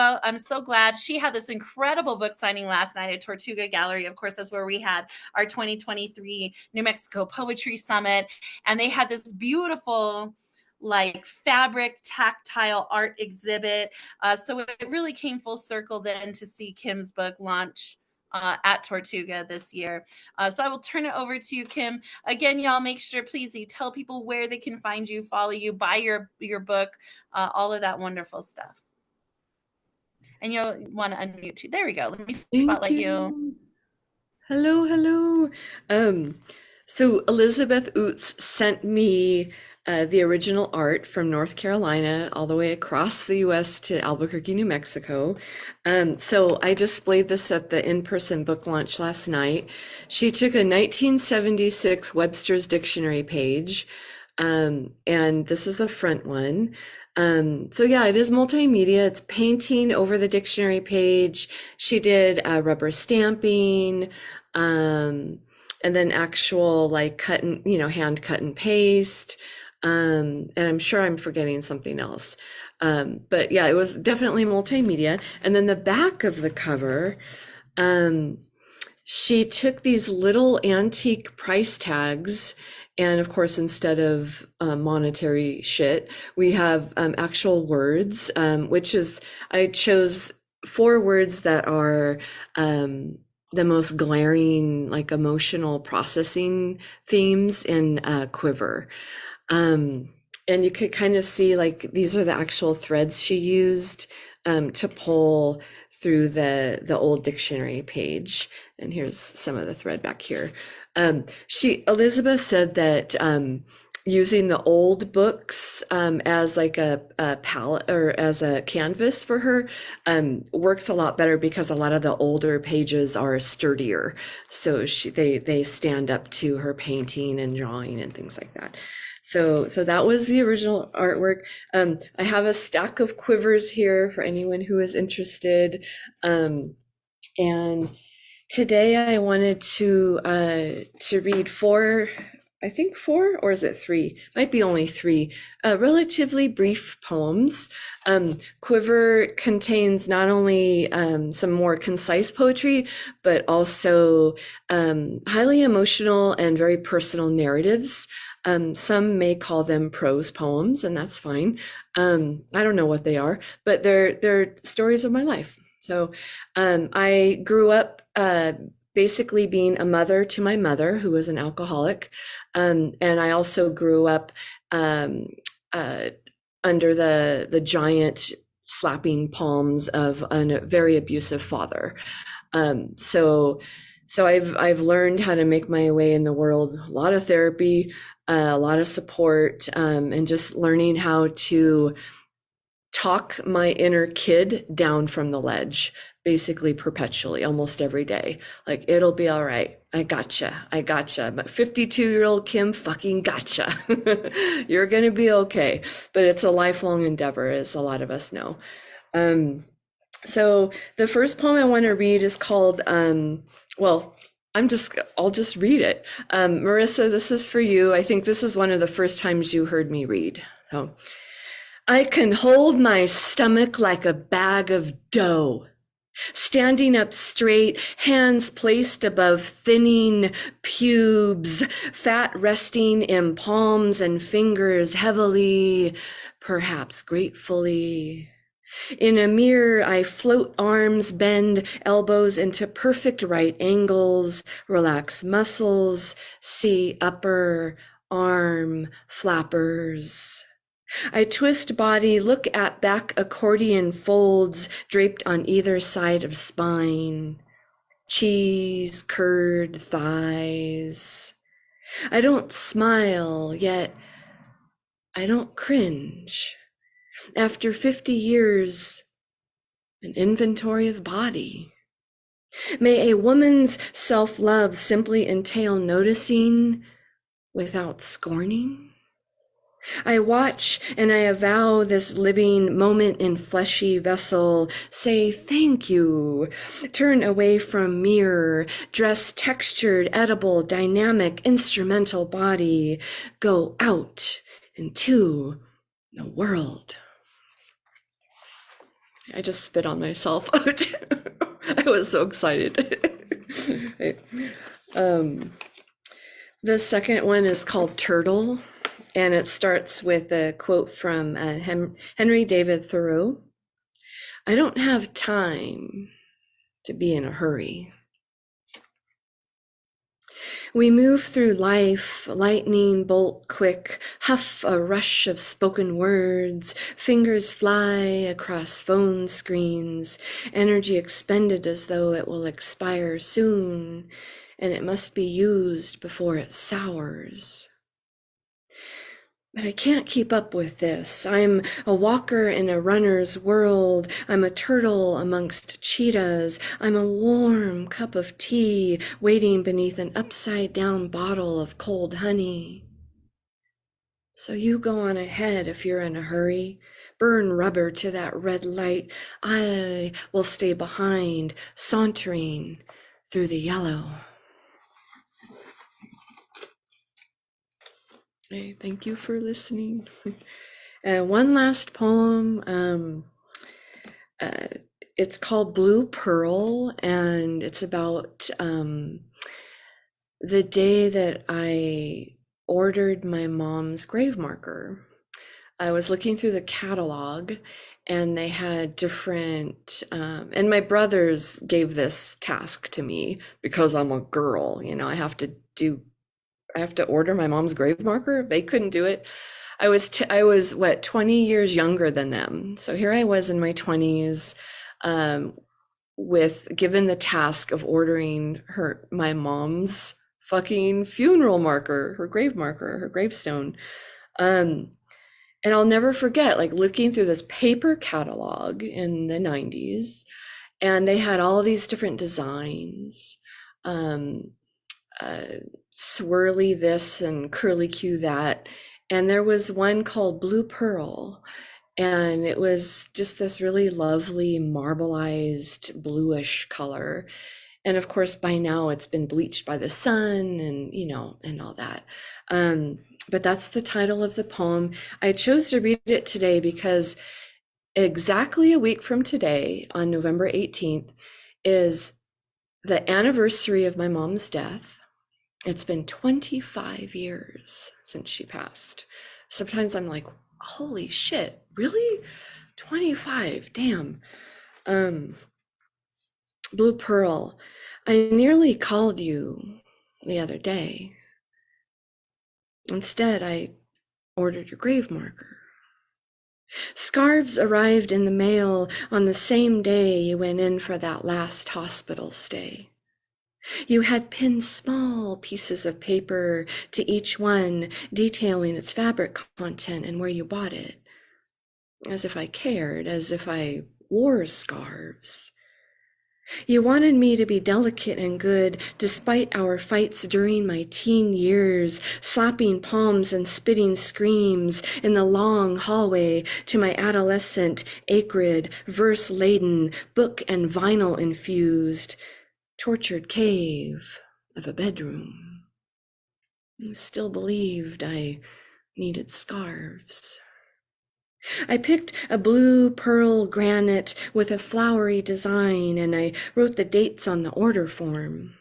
glad she had this incredible book signing last night at Tortuga Gallery. Of course, that's where we had our 2023 New Mexico Poetry Summit. And they had this beautiful like fabric tactile art exhibit. So it really came full circle then to see Kim's book launch at Tortuga this year. So I will turn it over to you, Kim. Again, y'all, make sure, please, you tell people where they can find you, follow you, buy your book, all of that wonderful stuff. And you'll want to unmute too. There we go. Let me spotlight you. Hello. So Elizabeth Oots sent me the original art from North Carolina all the way across the US to Albuquerque, New Mexico. So I displayed this at the in-person book launch last night. She took a 1976 Webster's Dictionary page, and this is the front one. So yeah, it is multimedia. It's painting over the dictionary page. She did rubber stamping, and then actual like cut and, hand cut and paste. And I'm sure I'm forgetting something else. But yeah, it was definitely multimedia. And then the back of the cover, she took these little antique price tags, and of course, instead of monetary shit, we have actual words, which is, I chose 4 words that are the most glaring, like emotional processing themes in Quiver. And you could kind of see like these are the actual threads she used to pull through the old dictionary page. And here's some of the thread back here. Elizabeth said that using the old books as like a palette or as a canvas for her works a lot better because a lot of the older pages are sturdier. So they stand up to her painting and drawing and things like that. So that was the original artwork. I have a stack of quivers here for anyone who is interested. And today I wanted to read 4, I think 4, or is it 3? Might be only 3, relatively brief poems. Quiver contains not only some more concise poetry, but also highly emotional and very personal narratives. Some may call them prose poems, and that's fine. I don't know what they are, but they're stories of my life. So I grew up basically being a mother to my mother, who was an alcoholic. And I also grew up under the giant slapping palms of a very abusive father. So I've learned how to make my way in the world, a lot of therapy, a lot of support, and just learning how to talk my inner kid down from the ledge, basically perpetually, almost every day. Like, it'll be all right. I gotcha. But 52-year-old Kim fucking gotcha. You're going to be okay. But it's a lifelong endeavor, as a lot of us know. So the first poem I want to read is called, I'll just read it. Marissa, this is for you. I think this is one of the first times you heard me read. So, I can hold my stomach like a bag of dough, standing up straight, hands placed above thinning pubes, fat resting in palms and fingers heavily, perhaps gratefully. In a mirror, I float arms, bend elbows into perfect right angles, relax muscles, see upper arm flappers. I twist body, look at back accordion folds draped on either side of spine. Cheese, curd, thighs. I don't smile, yet I don't cringe. After 50 years, an inventory of body. May a woman's self-love simply entail noticing without scorning? I watch and I avow this living moment in fleshy vessel, say thank you, turn away from mirror, dress textured, edible, dynamic, instrumental body, go out into the world. I just spit on myself. I was so excited. The second one is called Turtle, and it starts with a quote from Henry David Thoreau. I don't have time to be in a hurry. We move through life, lightning bolt quick, huff a rush of spoken words, fingers fly across phone screens, energy expended as though it will expire soon, and it must be used before it sours. But I can't keep up with this. I'm a walker in a runner's world. I'm a turtle amongst cheetahs. I'm a warm cup of tea waiting beneath an upside-down bottle of cold honey. So you go on ahead if you're in a hurry. Burn rubber to that red light. I will stay behind, sauntering through the yellow. Hey, thank you for listening. One last poem. It's called Blue Pearl, and it's about the day that I ordered my mom's grave marker. I was looking through the catalog, and they had different, and my brothers gave this task to me because I'm a girl. You know, I have to order my mom's grave marker. They couldn't do it. I was 20 years younger than them. So here I was in my 20s, given the task of ordering my mom's fucking funeral marker, her grave marker, her gravestone. And I'll never forget, like, looking through this paper catalog in the 90s, and they had all these different designs. Swirly this and curly Q that, and there was one called Blue Pearl, and it was just this really lovely marbleized bluish color, and of course by now it's been bleached by the sun and and all that, but that's the title of the poem. I chose to read it today because exactly a week from today, on November 18th, is the anniversary of my mom's death. It's been 25 years since she passed. Sometimes I'm like, holy shit, really? 25, damn. Blue Pearl, I nearly called you the other day. Instead, I ordered your grave marker. Scarves arrived in the mail on the same day you went in for that last hospital stay. You had pinned small pieces of paper to each one, detailing its fabric content and where you bought it. As if I cared, as if I wore scarves. You wanted me to be delicate and good, despite our fights during my teen years, slapping palms and spitting screams in the long hallway to my adolescent, acrid, verse-laden, book and vinyl-infused, tortured cave of a bedroom. You still believed I needed scarves. I picked a blue pearl granite with a flowery design, and I wrote the dates on the order form.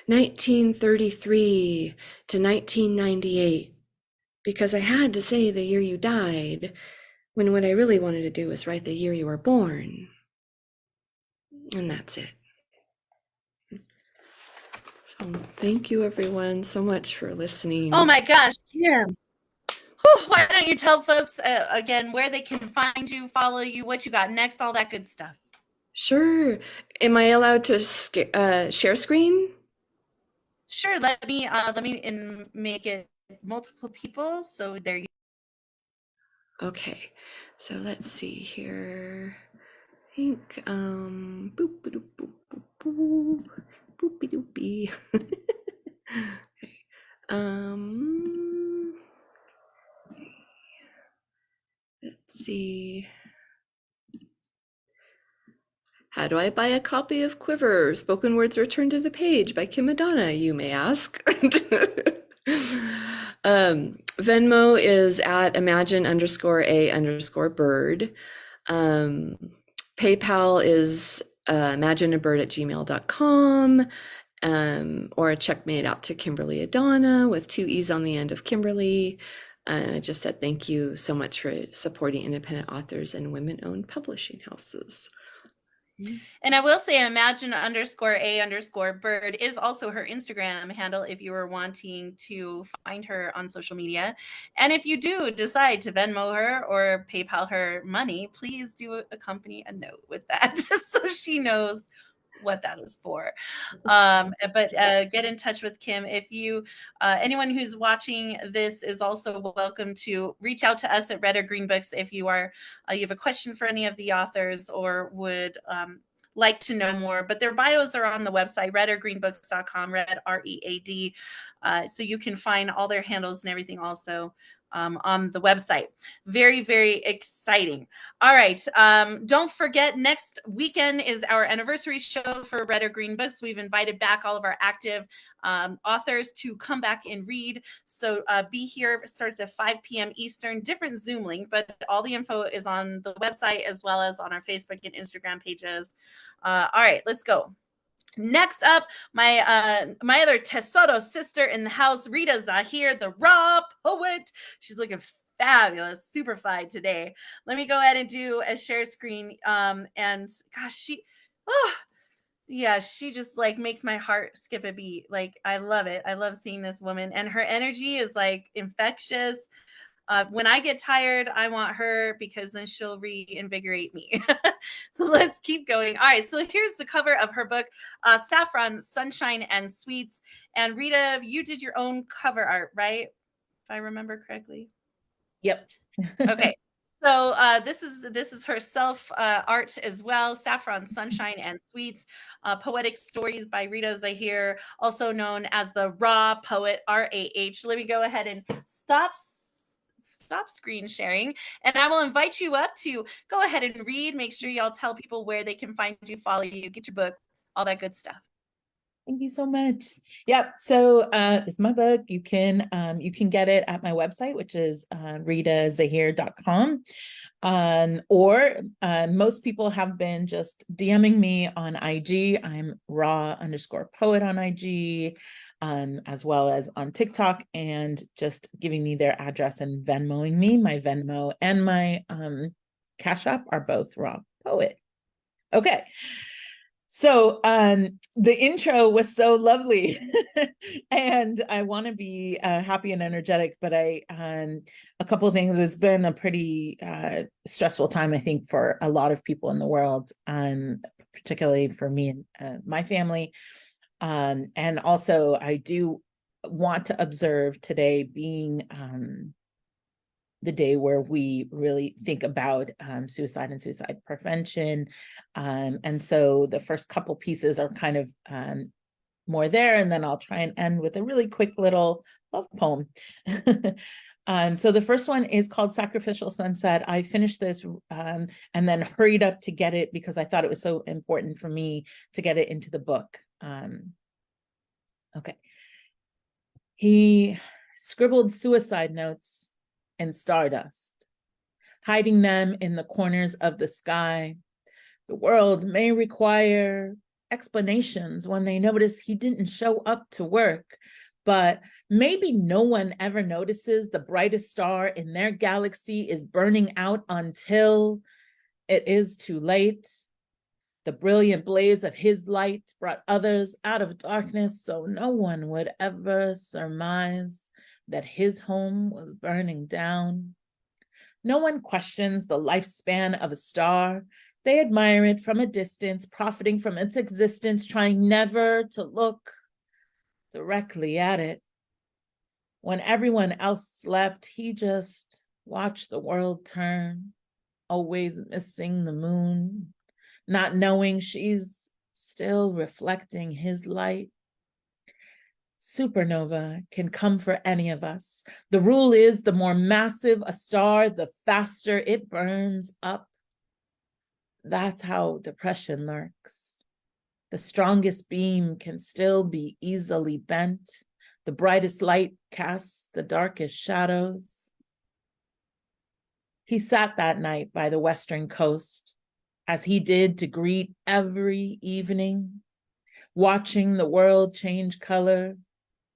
1933 to 1998, because I had to say the year you died, when what I really wanted to do was write the year you were born. And that's it. So thank you everyone so much for listening. Oh my gosh. Yeah. Whew, why don't you tell folks again where they can find you, follow you, what you got next, all that good stuff. Sure. Am I allowed to share screen? Sure. Let me make it multiple people. So there you Okay. So let's see here. I think boop boop boop boop boop boopy doopy. Okay. Let's see. How do I buy a copy of Quiver? Spoken Words Return to the Page by Kim Madonna, you may ask. Venmo is at imagine_a_bird. PayPal is imagineabird@gmail.com, or a check made out to Kimberly Adana with 2 E's on the end of Kimberly. And I just said thank you so much for supporting independent authors and women-owned publishing houses. And I will say imagine_a_bird is also her Instagram handle if you were wanting to find her on social media. And if you do decide to Venmo her or PayPal her money, please do accompany a note with that just so she knows what that is for. But get in touch with Kim. If you, anyone who's watching this is also welcome to reach out to us at Red or Green Books if you are, you have a question for any of the authors or would like to know more. But their bios are on the website, redorgreenbooks.com, Red, READ. So you can find all their handles and everything also on the website. Very, very exciting. All right. Don't forget, next weekend is our anniversary show for Red or Green Books. We've invited back all of our active authors to come back and read. So be here. It starts at 5 p.m. Eastern, different Zoom link, but all the info is on the website as well as on our Facebook and Instagram pages. All right, let's go. Next up, my other Tesoro sister in the house, Rita Zahir, the raw poet. She's looking fabulous, super fly today. Let me go ahead and do a share screen. And gosh, she just like makes my heart skip a beat. Like, I love it. I love seeing this woman, and her energy is like infectious. When I get tired, I want her because then she'll reinvigorate me. So let's keep going. All right, so here's the cover of her book, Saffron, Sunshine, and Sweets. And Rita, you did your own cover art, right? If I remember correctly. Yep. Okay. So this is her self art as well, Saffron, Sunshine, and Sweets, Poetic Stories by Rita Zahir, also known as the Raw Poet, RAH. Let me go ahead and stop screen sharing, and I will invite you up to go ahead and read. Make sure y'all tell people where they can find you, follow you, get your book, all that good stuff. Thank you so much. Yep. So it's my book. You can get it at my website, which is ritazahir.com. Or most people have been just DMing me on IG. I'm raw_poet on IG, as well as on TikTok, and just giving me their address and Venmoing me. My Venmo and my Cash App are both raw poet. Okay. So the intro was so lovely and I want to be happy and energetic, but a couple of things. It's been a pretty stressful time, I think, for a lot of people in the world, particularly for me and my family. And also I do want to observe today being the day where we really think about suicide and suicide prevention. And so the first couple pieces are kind of more there, and then I'll try and end with a really quick little love poem. So the first one is called Sacrificial Sunset. I finished this and then hurried up to get it because I thought it was so important for me to get it into the book. Okay. He scribbled suicide notes and stardust, hiding them in the corners of the sky. The world may require explanations when they notice he didn't show up to work, But maybe no one ever notices the brightest star in their galaxy is burning out until it is too late. The brilliant blaze of his light brought others out of darkness, so no one would ever surmise that his home was burning down. No one questions the lifespan of a star. They admire it from a distance, profiting from its existence, trying never to look directly at it. When everyone else slept, he just watched the world turn, always missing the moon, not knowing she's still reflecting his light. Supernova can come for any of us. The rule is the more massive a star, the faster it burns up. That's how depression lurks. The strongest beam can still be easily bent. The brightest light casts the darkest shadows. He sat that night by the western coast, as he did to greet every evening, watching the world change color,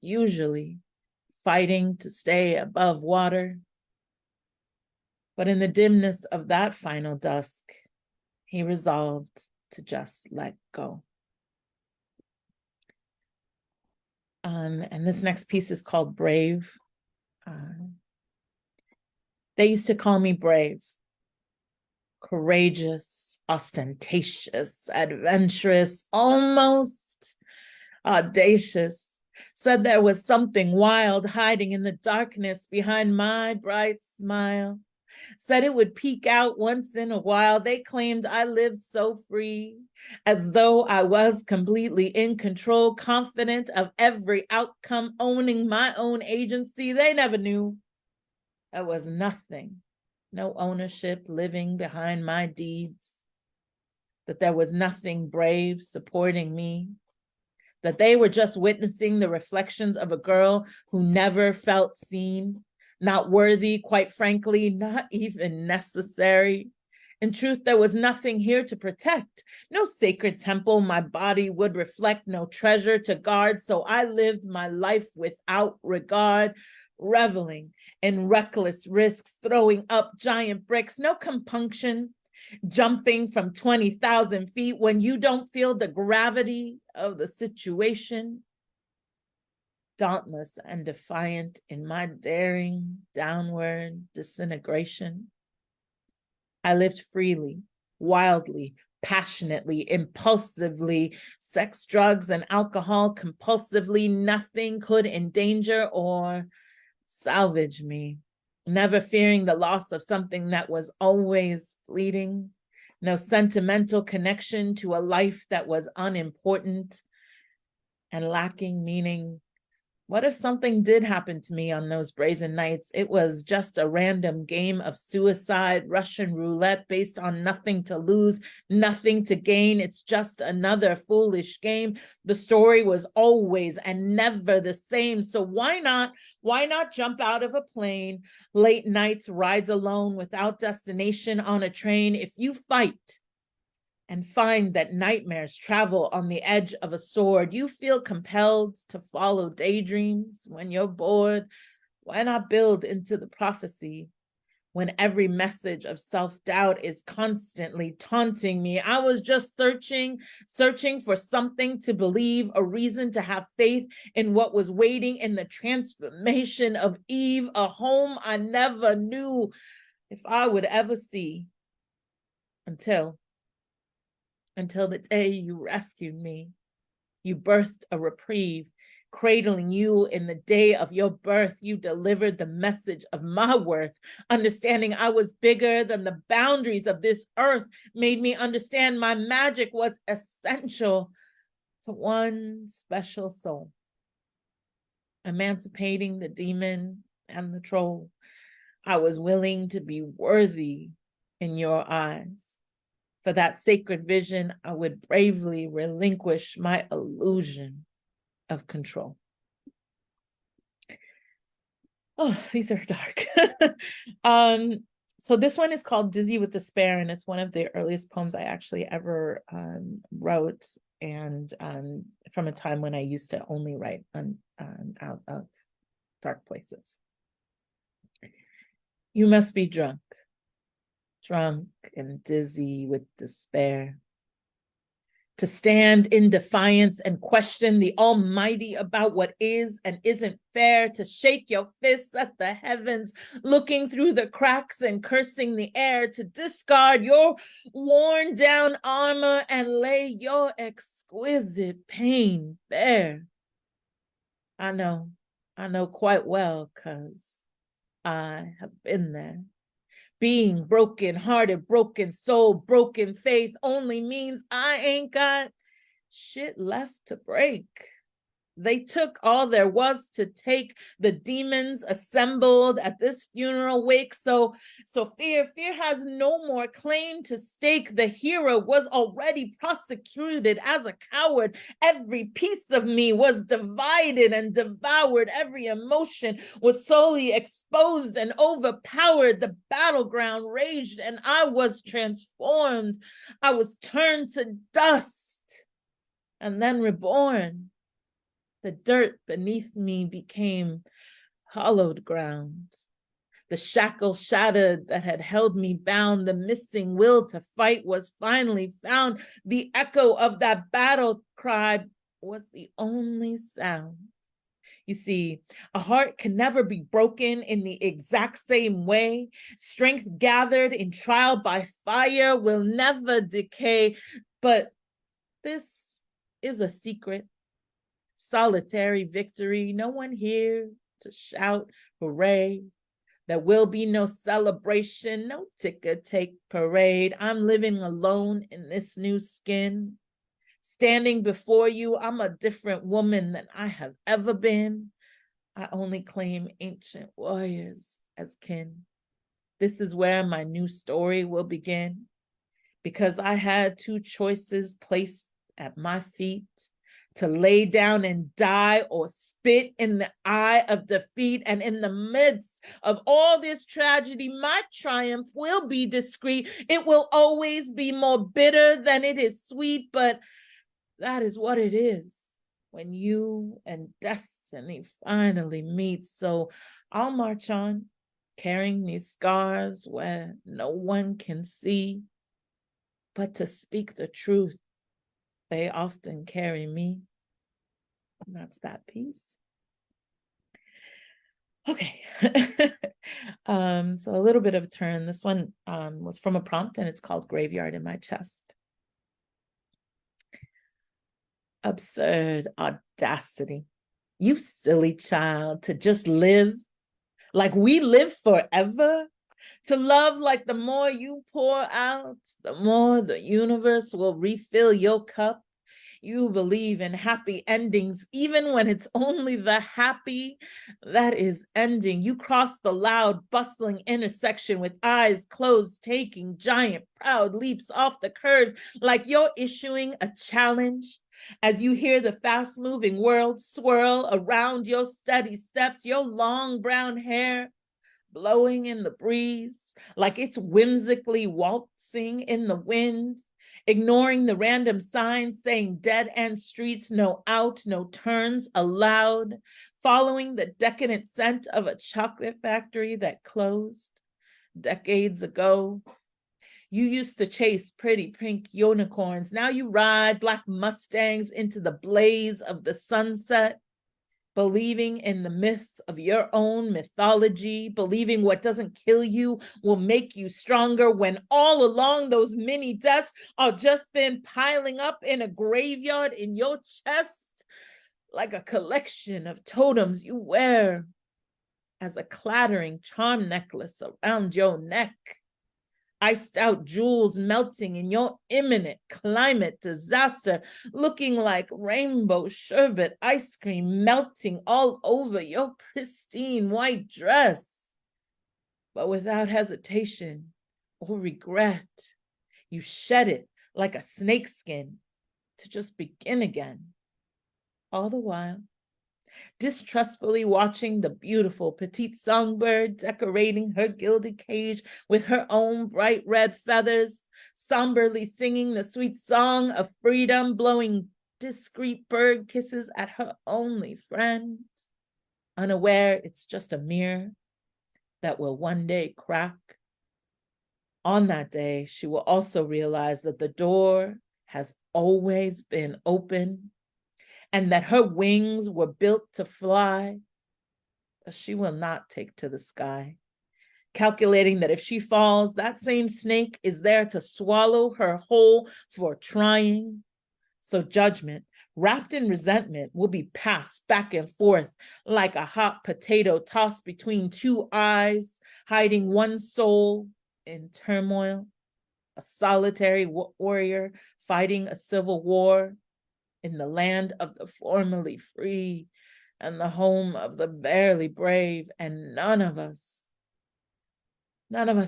usually fighting to stay above water. But in the dimness of that final dusk, he resolved to just let go. And this next piece is called Brave. They used to call me brave, courageous, ostentatious, adventurous, almost audacious. Said there was something wild hiding in the darkness behind my bright smile. Said it would peek out once in a while. They claimed I lived so free, as though I was completely in control, confident of every outcome, owning my own agency. They never knew there was nothing, no ownership living behind my deeds, that there was nothing brave supporting me, that they were just witnessing the reflections of a girl who never felt seen, not worthy, quite frankly, not even necessary. In truth, there was nothing here to protect, no sacred temple my body would reflect, no treasure to guard. So I lived my life without regard, reveling in reckless risks, throwing up giant bricks, no compunction, jumping from 20,000 feet when you don't feel the gravity of the situation. Dauntless and defiant in my daring downward disintegration. I lived freely, wildly, passionately, impulsively, sex, drugs, and alcohol compulsively. Nothing could endanger or salvage me, never fearing the loss of something that was always fleeting, no sentimental connection to a life that was unimportant and lacking meaning. What if something did happen to me on those brazen nights? It was just a random game of suicide, Russian roulette based on nothing to lose, nothing to gain. It's just another foolish game. The story was always and never the same. So why not jump out of a plane, late nights, rides alone without destination on a train? If you fight and find that nightmares travel on the edge of a sword, you feel compelled to follow daydreams when you're bored. Why not build into the prophecy when every message of self-doubt is constantly taunting me? I was just searching for something to believe, a reason to have faith in what was waiting in the transformation of Eve, a home I never knew if I would ever see until the day you rescued me. You birthed a reprieve, cradling you in the day of your birth. You delivered the message of my worth. Understanding I was bigger than the boundaries of this earth made me understand my magic was essential to one special soul. Emancipating the demon and the troll. I was willing to be worthy in your eyes. For that sacred vision, I would bravely relinquish my illusion of control. Oh, these are dark. So this one is called Dizzy with Despair, and it's one of the earliest poems I actually ever wrote. and from a time when I used to only write out of dark places. You must be drunk and dizzy with despair, to stand in defiance and question the Almighty about what is and isn't fair, to shake your fists at the heavens, looking through the cracks and cursing the air, to discard your worn down armor and lay your exquisite pain bare. I know quite well, 'cause I have been there. Being broken hearted, broken soul, broken faith only means I ain't got shit left to break. They took all there was to take, the demons assembled at this funeral wake. So fear has no more claim to stake. The hero was already prosecuted as a coward. Every piece of me was divided and devoured. Every emotion was solely exposed and overpowered. The battleground raged and I was transformed. I was turned to dust and then reborn. The dirt beneath me became hollowed ground. The shackle shattered that had held me bound. The missing will to fight was finally found. The echo of that battle cry was the only sound. You see, a heart can never be broken in the exact same way. Strength gathered in trial by fire will never decay. But this is a secret. Solitary victory, no one here to shout hooray. There will be no celebration, no ticker tape parade. I'm living alone in this new skin. Standing before you, I'm a different woman than I have ever been. I only claim ancient warriors as kin. This is where my new story will begin, because I had two choices placed at my feet: to lay down and die or spit in the eye of defeat. And in the midst of all this tragedy, my triumph will be discreet. It will always be more bitter than it is sweet, but that is what it is when you and destiny finally meet. So I'll march on, carrying these scars where no one can see, but to speak the truth, they often carry me. And that's that piece. Okay. So a little bit of a turn. This one was from a prompt and it's called Graveyard in My Chest. Absurd audacity. You silly child, to just live like we live forever. To love like the more you pour out, the more the universe will refill your cup. You believe in happy endings, even when it's only the happy that is ending. You cross the loud, bustling intersection with eyes closed, taking giant, proud leaps off the curve, like you're issuing a challenge. As you hear the fast-moving world swirl around your steady steps, your long brown hair blowing in the breeze, like it's whimsically waltzing in the wind, ignoring the random signs saying dead end streets, no out, no turns allowed, following the decadent scent of a chocolate factory that closed decades ago. You used to chase pretty pink unicorns. Now you ride black Mustangs into the blaze of the sunset, believing in the myths of your own mythology, believing what doesn't kill you will make you stronger, when all along those mini deaths are just been piling up in a graveyard in your chest, like a collection of totems you wear as a clattering charm necklace around your neck. Iced out jewels melting in your imminent climate disaster, looking like rainbow sherbet ice cream melting all over your pristine white dress. But without hesitation or regret, you shed it like a snakeskin to just begin again. All the while, distrustfully watching the beautiful petite songbird decorating her gilded cage with her own bright red feathers, somberly singing the sweet song of freedom, blowing discreet bird kisses at her only friend, unaware it's just a mirror that will one day crack. On that day, she will also realize that the door has always been open and that her wings were built to fly, but she will not take to the sky, calculating that if she falls, that same snake is there to swallow her whole for trying. So judgment, wrapped in resentment, will be passed back and forth like a hot potato tossed between two eyes, hiding one soul in turmoil, a solitary warrior fighting a civil war in the land of the formerly free and the home of the barely brave, and none of us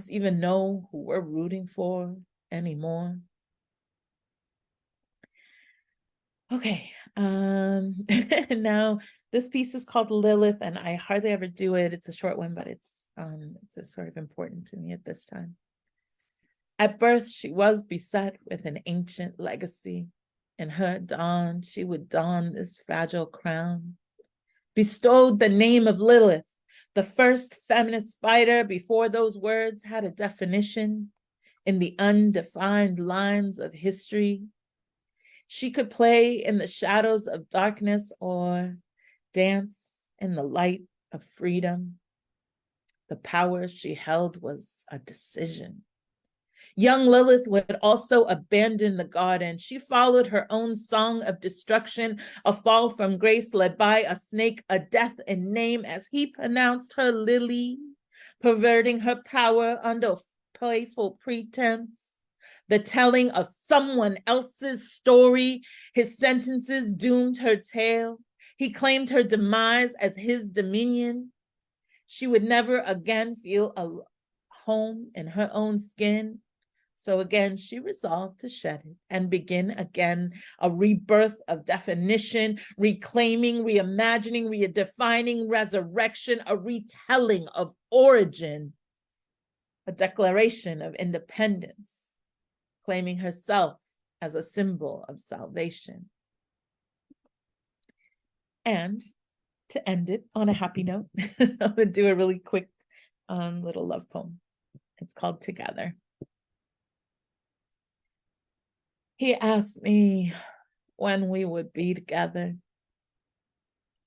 even know who we're rooting for anymore. Okay, now this piece is called Lilith, and I hardly ever do it. It's a short one, but it's a sort of important to me at this time. At birth, she was beset with an ancient legacy. In her dawn, she would don this fragile crown, bestowed the name of Lilith, the first feminist fighter before those words had a definition in the undefined lines of history. She could play in the shadows of darkness or dance in the light of freedom. The power she held was a decision. Young Lilith would also abandon the garden. She followed her own song of destruction, a fall from grace led by a snake, a death in name as he pronounced her Lily, perverting her power under playful pretense. The telling of someone else's story, his sentences doomed her tale. He claimed her demise as his dominion. She would never again feel a home in her own skin. So again, she resolved to shed it and begin again a rebirth of definition, reclaiming, reimagining, redefining, resurrection, a retelling of origin, a declaration of independence, claiming herself as a symbol of salvation. And to end it on a happy note, I'm gonna do a really quick little love poem. It's called Together. He asked me when we would be together,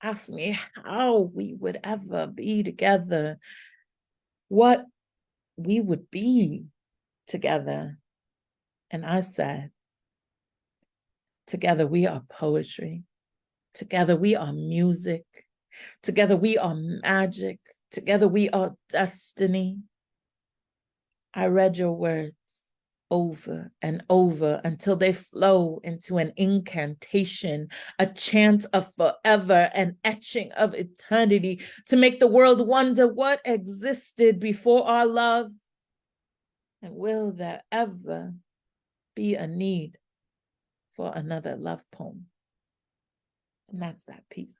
asked me how we would ever be together, what we would be together. And I said, together we are poetry, together we are music, together we are magic, together we are destiny. I read your words over and over until they flow into an incantation, a chant of forever, an etching of eternity to make the world wonder what existed before our love. And will there ever be a need for another love poem? And that's that piece.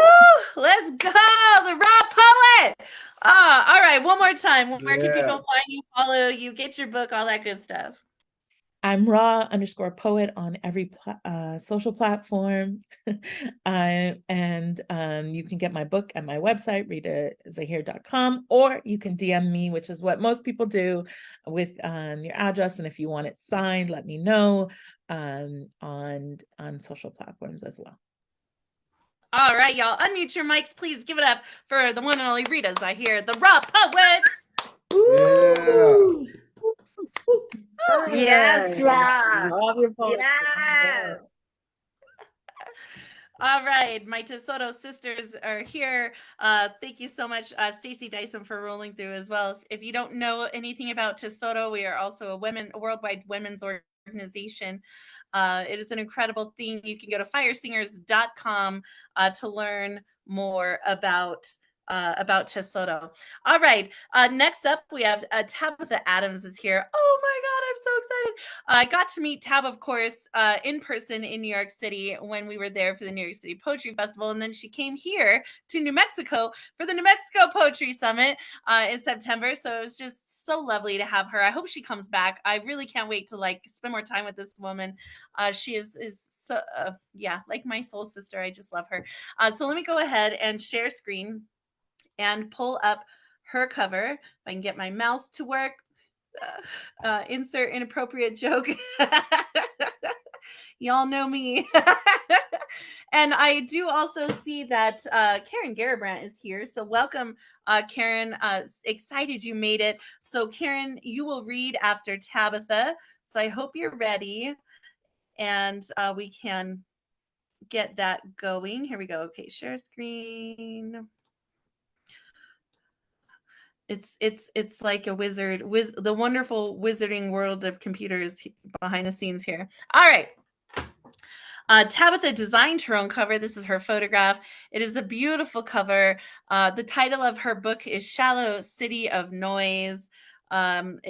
Ooh, let's go, the raw poet. All right, one more time. Where can people find you, follow you, get your book, all that good stuff? I'm raw_poet on every social platform. And you can get my book at my website, ritazahir.com, or you can DM me, which is what most people do, with your address. And if you want it signed, let me know on social platforms as well. All right, y'all, unmute your mics. Please give it up for the one and only Rita Zahir, the raw poet. Yeah. Yes, Ra. Love your poetry. Yeah. All right, my TeSoto sisters are here. Thank you so much, Stacey Dyson, for rolling through as well. If you don't know anything about TeSoto, we are also a worldwide women's organization. It is an incredible thing. You can go to firesingers.com to learn more about TeSoto. All right, next up we have Tabitha Adams is here. Oh my God, I'm so excited. I got to meet Tab, of course, in person in New York City when we were there for the New York City Poetry Festival. And then she came here to New Mexico for the New Mexico Poetry Summit in September. So it was just so lovely to have her. I hope she comes back. I really can't wait to like spend more time with this woman. She is so, yeah, like my soul sister. I just love her. So let me go ahead and share screen and pull up her cover. If I can get my mouse to work. Insert inappropriate joke. Y'all know me. And I do also see that Karen Garabrandt is here. So welcome, Karen. Excited you made it. So Karen, you will read after Tabitha. So I hope you're ready. And we can get that going. Here we go. Okay, share screen. It's like a wizard, the wonderful wizarding world of computers behind the scenes here. All right. Tabitha designed her own cover. This is her photograph. It is a beautiful cover. The title of her book is Shallow City of Noise. And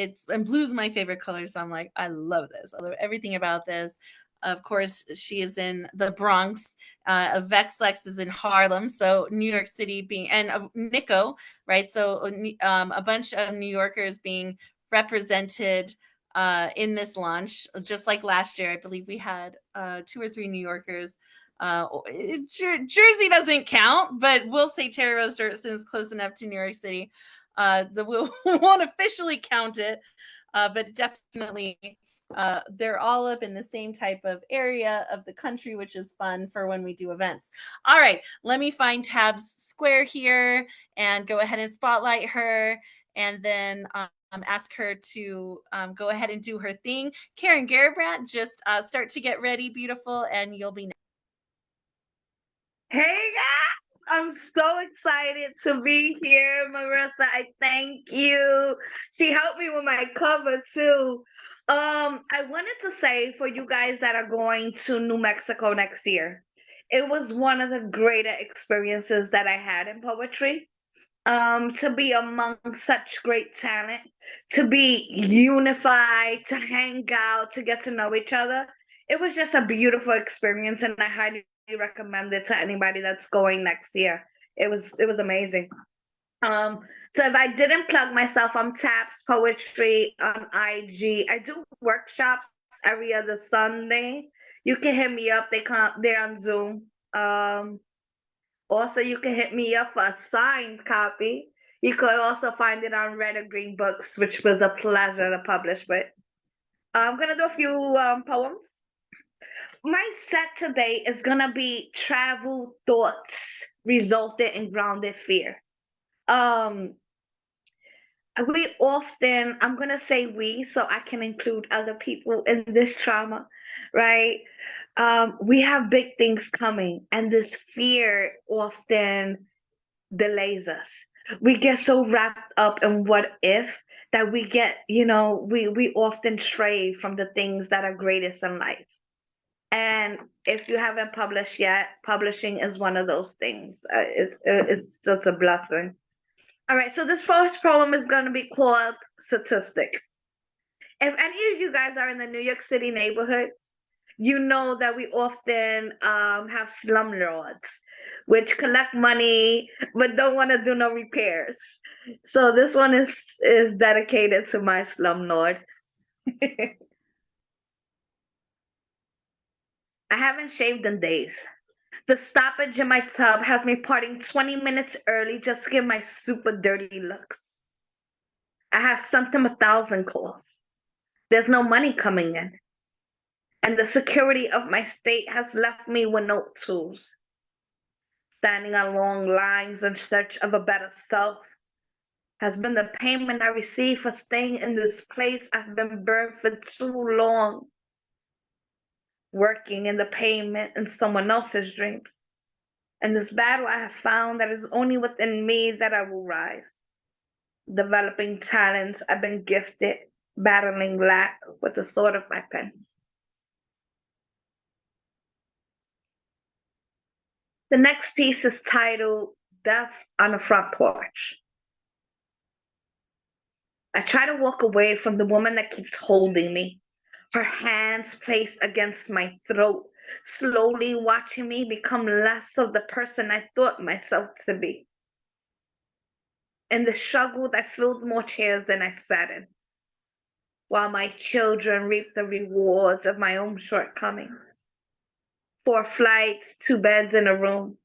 blue's my favorite color, so I'm like, I love this. I love everything about this. Of course, she is in the Bronx. Vexlex is in Harlem. So New York City being, and Nico, right? So a bunch of New Yorkers being represented in this launch. Just like last year, I believe we had 2 or 3 New Yorkers. Jersey doesn't count, but we'll say Terry Rose Jurison is close enough to New York City. We won't officially count it, but definitely they're all up in the same type of area of the country, which is fun for when we do events. All right, let me find Tab's square here and go ahead and spotlight her, and then ask her to go ahead and do her thing. Karen Garabrandt, just start to get ready, beautiful, and you'll be next. Hey guys, I'm so excited to be here, Marissa. I thank you. She helped me with my cover too. I wanted to say for you guys that are going to New Mexico next year, it was one of the greater experiences that I had in poetry. To be among such great talent, to be unified, to hang out, to get to know each other. It was just a beautiful experience, and I highly recommend it to anybody that's going next year. It was amazing. So if I didn't plug myself, I'm Taps Poetry on IG. I do workshops every other Sunday. You can hit me up. They're on Zoom. Also, you can hit me up for a signed copy. You could also find it on Red or Green Books, which was a pleasure to publish with. I'm gonna do a few poems. My set today is gonna be travel thoughts resulted in grounded fear. Um, we often, I'm gonna say we, so I can include other people in this trauma, right? We have big things coming, and this fear often delays us. We get so wrapped up in what if that we get, we often stray from the things that are greatest in life. And if you haven't published yet, publishing is one of those things. It's just a blessing. All right, so this first poem is going to be called Statistic. If any of you guys are in the New York City neighborhood, you know that we often have slumlords, which collect money but don't want to do no repairs. So this one is dedicated to my slumlord. I haven't shaved in days. The stoppage in my tub has me parting 20 minutes early just to get my super dirty looks. I have sent them 1,000 calls. There's no money coming in. And the security of my state has left me with no tools. Standing on long lines in search of a better self has been the payment I receive for staying in this place I've been burned for too long. Working in the payment in someone else's dreams. In this battle, I have found that it's only within me that I will rise. Developing talents I've been gifted, battling lack with the sword of my pen. The next piece is titled Death on the Front Porch. I try to walk away from the woman that keeps holding me, her hands placed against my throat, slowly watching me become less of the person I thought myself to be. In the struggle, I filled more chairs than I sat in, while my children reaped the rewards of my own shortcomings. 4 flights, 2 beds in a room,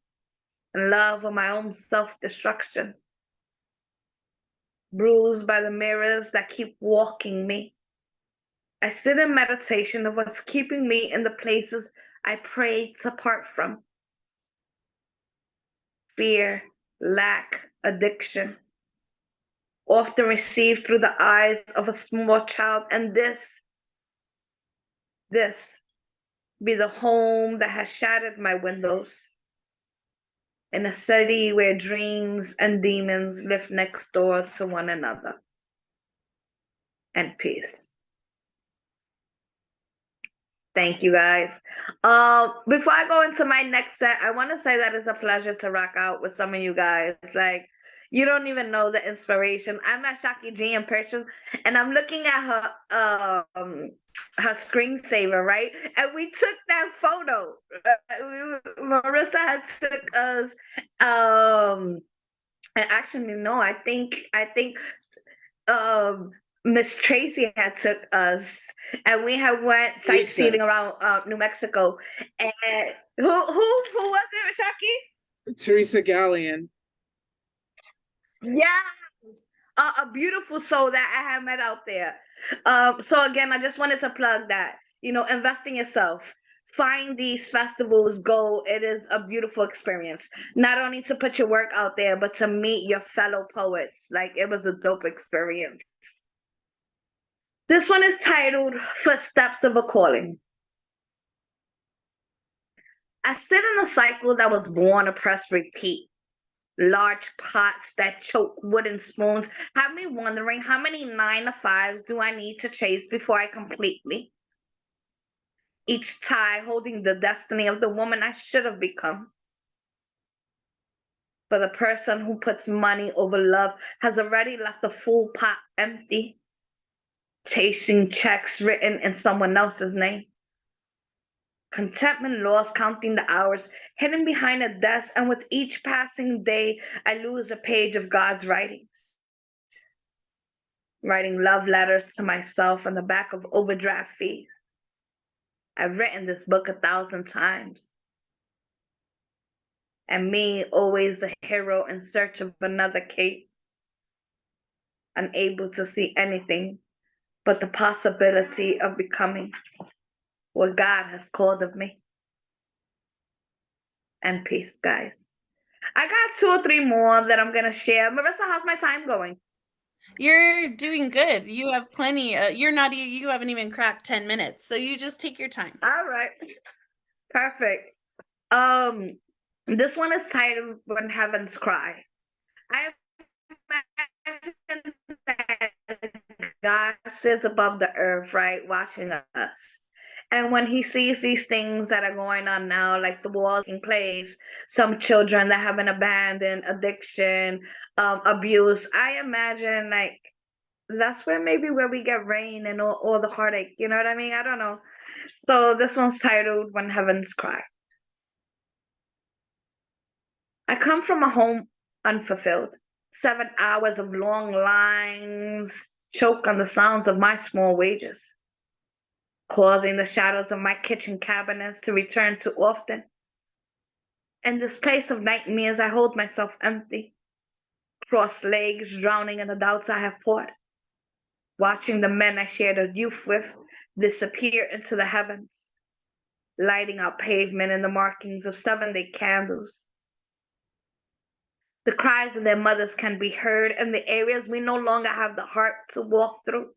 and love of my own self-destruction. Bruised by the mirrors that keep walking me. I sit in meditation of what's keeping me in the places I pray to part from. Fear, lack, addiction, often received through the eyes of a small child, and this be the home that has shattered my windows, in a city where dreams and demons live next door to one another. And peace. Thank you, guys. Before I go into my next set, I want to say that it's a pleasure to rock out with some of you guys. Like, you don't even know the inspiration. I'm at Shaki G in person, and I'm looking at her screensaver, right? And we took that photo. Marissa had took us. And actually, no, I think Miss Tracy had took us, and we had went sightseeing around New Mexico. And who was it, Shaki? Teresa Gallion. Yeah, a beautiful soul that I have met out there. So again, I just wanted to plug that. Invest in yourself. Find these festivals, go. It is a beautiful experience. Not only to put your work out there, but to meet your fellow poets. Like, it was a dope experience. This one is titled Footsteps of a Calling. I sit in a cycle that was born to press repeat. Large pots that choke wooden spoons have me wondering how many 9 to 5s do I need to chase before I complete me. Each tie holding the destiny of the woman I should have become. But the person who puts money over love has already left the full pot empty, chasing checks written in someone else's name. Contentment lost counting the hours, hidden behind a desk, and with each passing day, I lose a page of God's writings. Writing love letters to myself on the back of overdraft fees. I've written this book 1,000 times. And me, always the hero in search of another cape, unable to see anything but the possibility of becoming what God has called of me. And peace, guys. I got 2 or 3 more that I'm going to share. Marissa, how's my time going? You're doing good. You have plenty. You haven't even cracked 10 minutes. So you just take your time. All right. Perfect. This one is titled When Heavens Cry. I imagine that God sits above the earth, right, watching us. And when he sees these things that are going on now, like the war taking place, some children that have been abandoned, addiction, abuse, I imagine like that's where we get rain and all the heartache. You know what I mean? I don't know. So this one's titled When Heavens Cry. I come from a home unfulfilled. 7 hours of long lines choke on the sounds of my small wages, causing the shadows of my kitchen cabinets to return too often. In this place of nightmares, I hold myself empty, crossed legs, drowning in the doubts I have poured, watching the men I shared a youth with disappear into the heavens, lighting our pavement in the markings of 7-day candles. The cries of their mothers can be heard in the areas we no longer have the heart to walk through.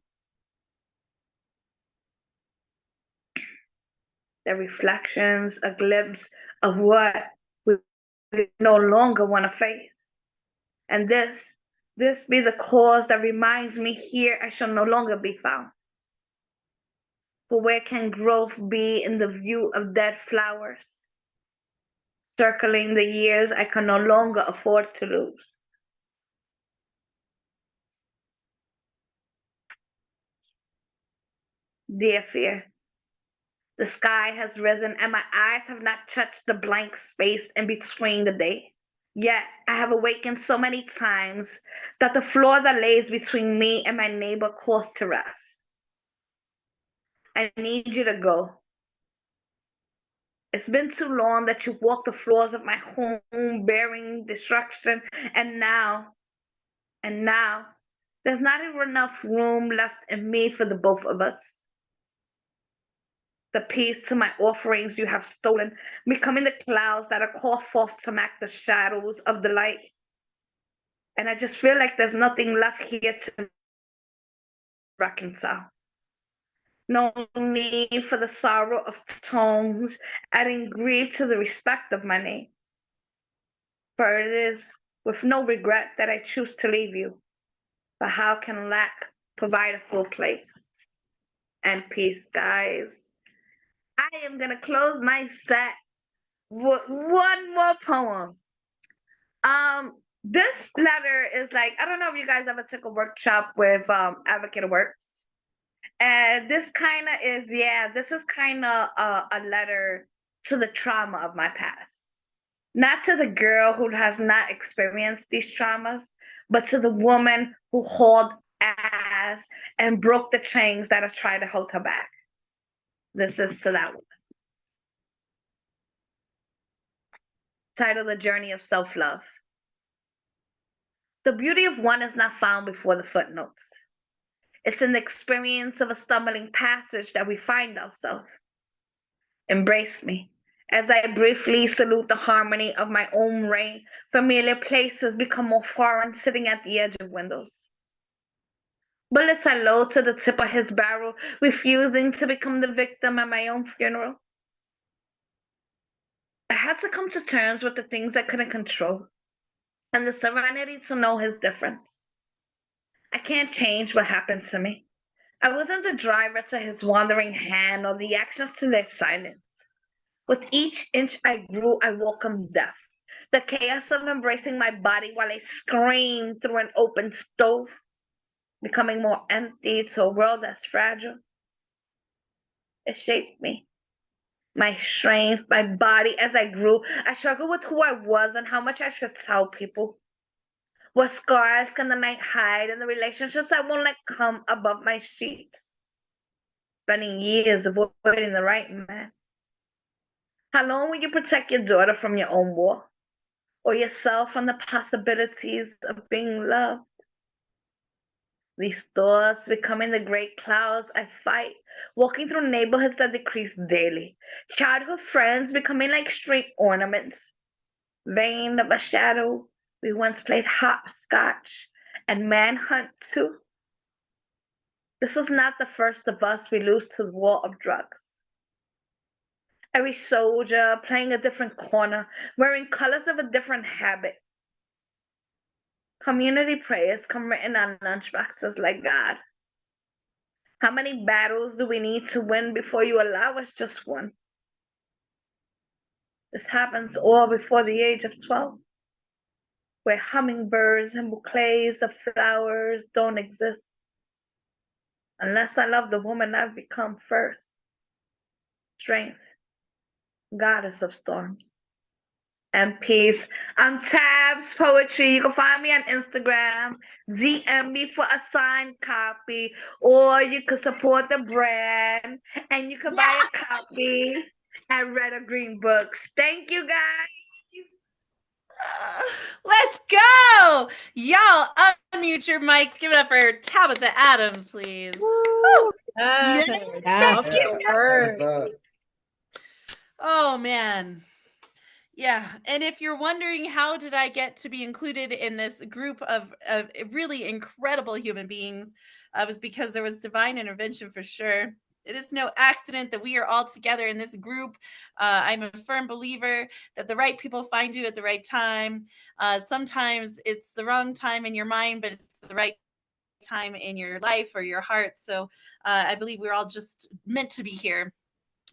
The reflections, a glimpse of what we no longer want to face. And this be the cause that reminds me here I shall no longer be found. For where can growth be in the view of dead flowers? Circling the years I can no longer afford to lose. Dear fear, the sky has risen and my eyes have not touched the blank space in between the day. Yet I have awakened so many times that the floor that lays between me and my neighbor calls to rest. I need you to go. It's been too long that you've walked the floors of my home bearing destruction, and now, there's not even enough room left in me for the both of us. The peace to my offerings you have stolen, becoming the clouds that are called forth to match the shadows of the light. And I just feel like there's nothing left here to reconcile. No need for the sorrow of tones, adding grief to the respect of my name. For it is with no regret that I choose to leave you. But how can lack provide a full plate? And peace, guys. I am gonna close my set with one more poem. This letter is like, I don't know if you guys ever took a workshop with Advocate Works. And this kind of is, this is kind of a letter to the trauma of my past. Not to the girl who has not experienced these traumas, but to the woman who hauled ass and broke the chains that have tried to hold her back. This is to that woman. Title: The Journey of Self-Love. The beauty of one is not found before the footnotes. It's in the experience of a stumbling passage that we find ourselves. Embrace me as I briefly salute the harmony of my own reign. Familiar places become more foreign sitting at the edge of windows. Bullets are low to the tip of his barrel, refusing to become the victim at my own funeral. I had to come to terms with the things I couldn't control and the serenity to know his difference. I can't change what happened to me. I wasn't the driver to his wandering hand or the actions to their silence. With each inch I grew, I welcomed death. The chaos of embracing my body while I screamed through an open stove, becoming more empty to a world that's fragile. It shaped me. My strength, my body as I grew. I struggled with who I was and how much I should tell people. What scars can the night hide and the relationships I won't let come above my sheets? Spending years avoiding the right man. How long will you protect your daughter from your own war? Or yourself from the possibilities of being loved? These thoughts becoming the great clouds I fight, walking through neighborhoods that decrease daily. Childhood friends becoming like street ornaments. Vain of a shadow, we once played hopscotch and manhunt too. This was not the first of us we lose to the war of drugs. Every soldier playing a different corner, wearing colors of a different habit. Community prayers come written on lunchboxes like God. How many battles do we need to win before you allow us just one? This happens all before the age of 12, where hummingbirds and bouquets of flowers don't exist. Unless I love the woman I've become first. Strength, goddess of storms. And peace. I'm Tabs Poetry. You can find me on Instagram. DM me for a signed copy, or you can support the brand and you can buy a copy at Red or Green Books. Thank you, guys. Let's go. Y'all unmute your mics. Give it up for Tabitha Adams, please. Woo. Yes, Yeah. love the word. Oh man. Yeah, and if you're wondering how did I get to be included in this group of really incredible human beings, it was because there was divine intervention for sure. It is no accident that we are all together in this group. I'm a firm believer that the right people find you at the right time. Sometimes it's the wrong time in your mind, but it's the right time in your life or your heart. So I believe we're all just meant to be here.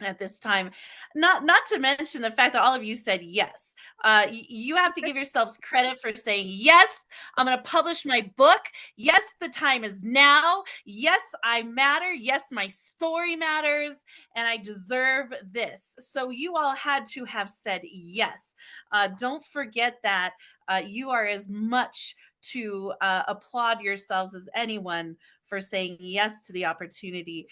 at this time. Not to mention the fact that all of you said yes. You have to give yourselves credit for saying yes, I'm going to publish my book. Yes, the time is now. Yes, I matter. Yes, my story matters, and I deserve this. So you all had to have said yes. Don't forget that you are as much to applaud yourselves as anyone for saying yes to the opportunity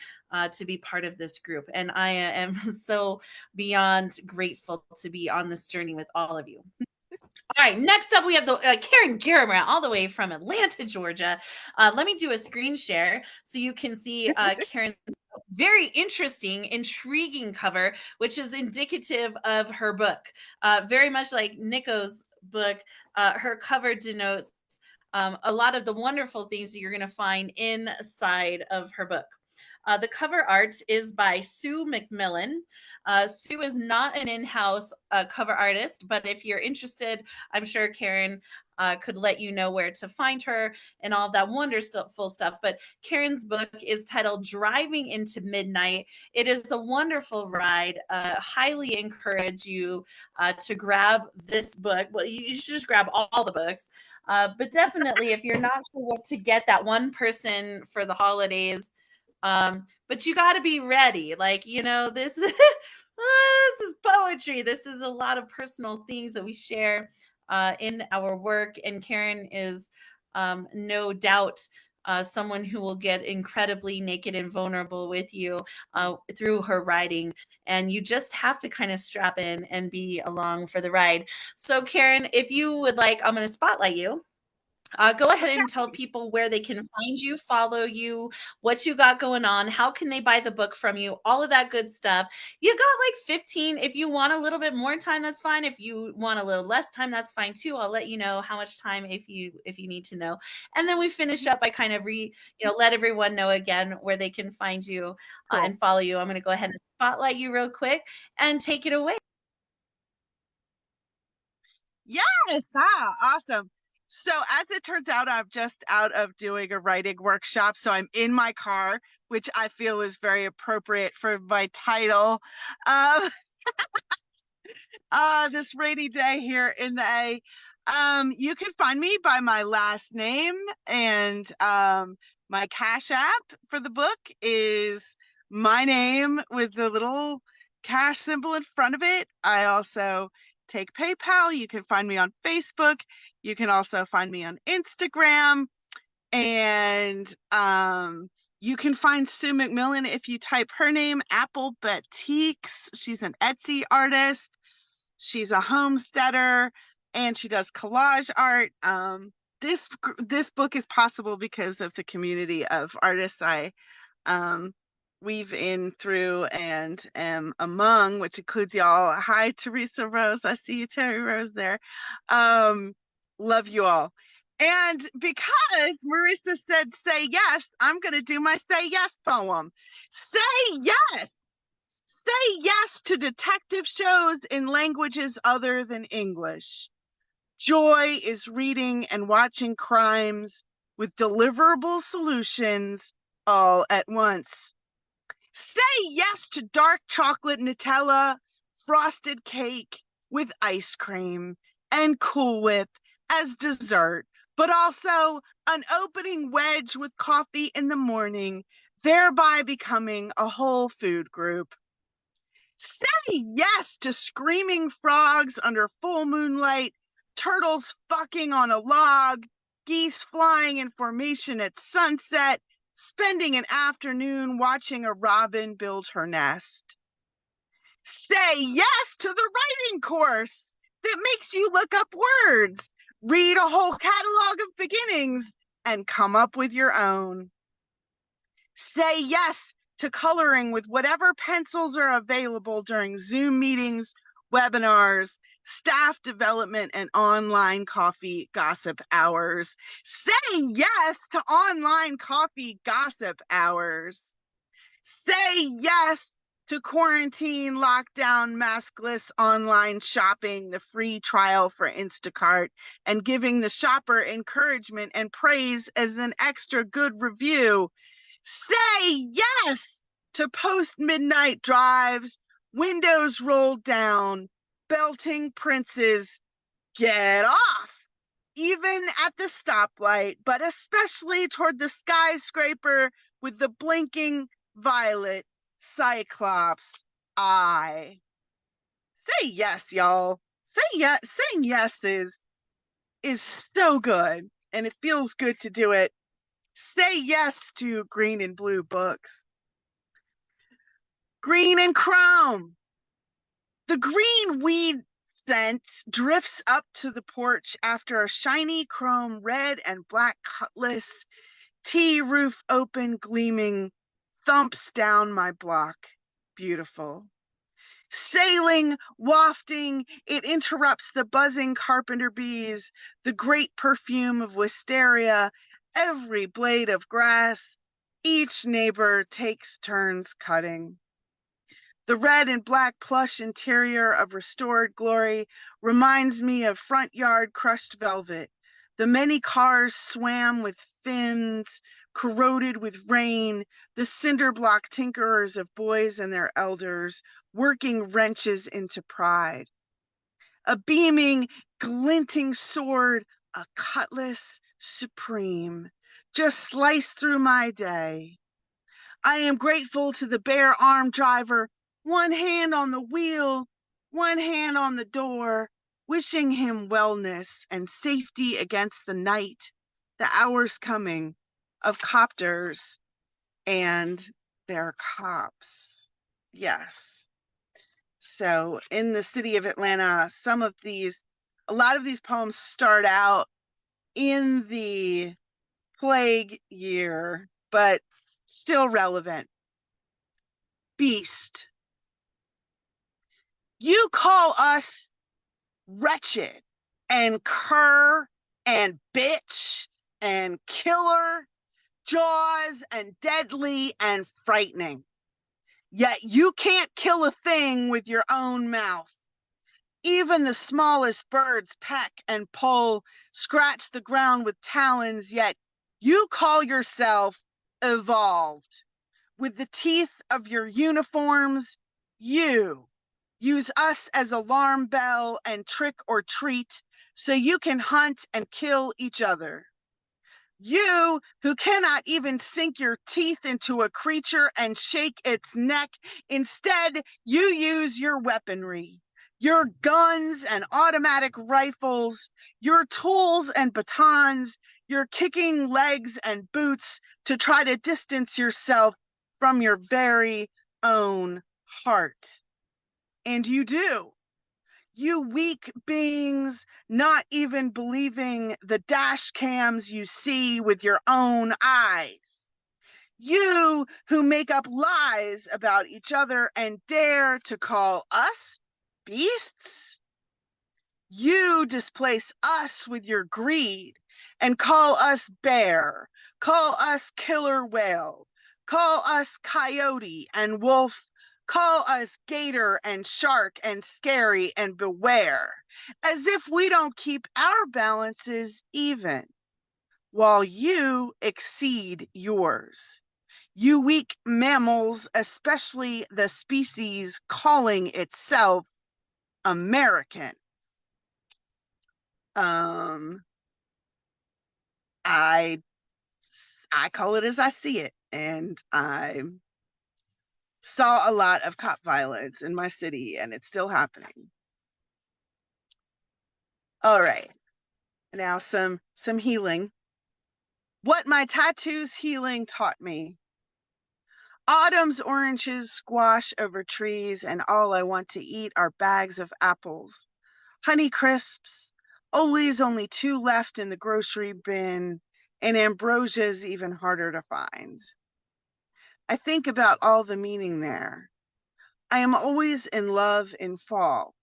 to be part of this group. And I am so beyond grateful to be on this journey with all of you. All right, next up we have the Karen Garamra, all the way from Atlanta, Georgia. Let me do a screen share so you can see Karen's very interesting, intriguing cover, which is indicative of her book. Very much like Nico's book, her cover denotes a lot of the wonderful things that you're going to find inside of her book. The cover art is by Sue McMillan. Sue is not an in-house cover artist, but if you're interested, I'm sure Karen could let you know where to find her and all that wonderful stuff. But Karen's book is titled Driving into Midnight. It is a wonderful ride. Highly encourage you to grab this book. Well, you should just grab all the books. But definitely, if you're not sure what to get that one person for the holidays, but you got to be ready. Like, this is this is poetry. This is a lot of personal things that we share in our work. And Karen is no doubt someone who will get incredibly naked and vulnerable with you through her writing. And you just have to kind of strap in and be along for the ride. So, Karen, if you would like, I'm going to spotlight you. Go ahead and tell people where they can find you, follow you, what you got going on, how can they buy the book from you, all of that good stuff. You got like 15. If you want a little bit more time, that's fine. If you want a little less time, that's fine too. I'll let you know how much time if you need to know. And then we finish up by kind of let everyone know again where they can find you and follow you. I'm going to go ahead and spotlight you real quick and take it away. Yes, awesome. So as it turns out, I'm just out of doing a writing workshop. So I'm in my car, which I feel is very appropriate for my title. This rainy day here in the A. You can find me by my last name, and my Cash App for the book is my name with the little cash symbol in front of it. I also take PayPal. You can find me on Facebook. You can also find me on Instagram. And you can find Sue McMillan if you type her name, Apple Batiks. She's an Etsy artist. She's a homesteader, and she does collage art. This book is possible because of the community of artists I weave in through and am among, which includes y'all. Hi, Teresa Rose. I see you, Terry Rose there. Love you all. And because Marissa said say yes, I'm going to do my say yes poem. Say yes. Say yes to detective shows in languages other than English. Joy is reading and watching crimes with deliverable solutions all at once. Say yes to dark chocolate Nutella, frosted cake with ice cream, and Cool Whip as dessert, but also an opening wedge with coffee in the morning, thereby becoming a whole food group. Say yes to screaming frogs under full moonlight, turtles fucking on a log, geese flying in formation at sunset, spending an afternoon watching a robin build her nest. Say yes to the writing course that makes you look up words, read a whole catalog of beginnings, and come up with your own. Say yes to coloring with whatever pencils are available during Zoom meetings, webinars, staff development, and online coffee gossip hours. Say yes to online coffee gossip hours. Say yes to quarantine, lockdown, maskless online shopping, the free trial for Instacart, and giving the shopper encouragement and praise as an extra good review. Say yes to post-midnight drives, windows rolled down, belting princes, get off, even at the stoplight, but especially toward the skyscraper with the blinking violet cyclops eye. Say yes, y'all. Say yes. Saying yes is so good, and it feels good to do it. Say yes to green and blue books. Green and chrome. The green weed scent drifts up to the porch after a shiny chrome red and black cutlass, tea roof open gleaming, thumps down my block. Beautiful. Sailing, wafting, it interrupts the buzzing carpenter bees, the great perfume of wisteria, every blade of grass. Each neighbor takes turns cutting. The red and black plush interior of restored glory reminds me of front yard crushed velvet. The many cars swam with fins, corroded with rain, the cinder block tinkerers of boys and their elders, working wrenches into pride. A beaming, glinting sword, a cutlass supreme, just sliced through my day. I am grateful to the bare arm driver, one hand on the wheel, one hand on the door, wishing him wellness and safety against the night, the hours coming of copters and their cops. Yes. So in the city of Atlanta, a lot of these poems start out in the plague year, but still relevant. Beast. You call us wretched and cur and bitch and killer, jaws and deadly and frightening. Yet you can't kill a thing with your own mouth. Even the smallest birds peck and pull, scratch the ground with talons, yet you call yourself evolved. With the teeth of your uniforms, you use us as alarm bell and trick or treat so you can hunt and kill each other. You who cannot even sink your teeth into a creature and shake its neck, instead you use your weaponry, your guns and automatic rifles, your tools and batons, your kicking legs and boots to try to distance yourself from your very own heart. And you do. You weak beings, not even believing the dash cams you see with your own eyes. You who make up lies about each other and dare to call us beasts. You displace us with your greed and call us bear, call us killer whale, call us coyote and wolf, call us gator and shark and scary and beware, as if we don't keep our balances even, while you exceed yours. You weak mammals, especially the species calling itself American. I call it as I see it, and I saw a lot of cop violence in my city, and it's still happening. All right, now some healing. What my tattoos healing taught me. Autumn's oranges squash over trees, and all I want to eat are bags of apples, Honey Crisps, always only 2 left in the grocery bin, and Ambrosia's even harder to find. I think about all the meaning there. I am always in love in fall,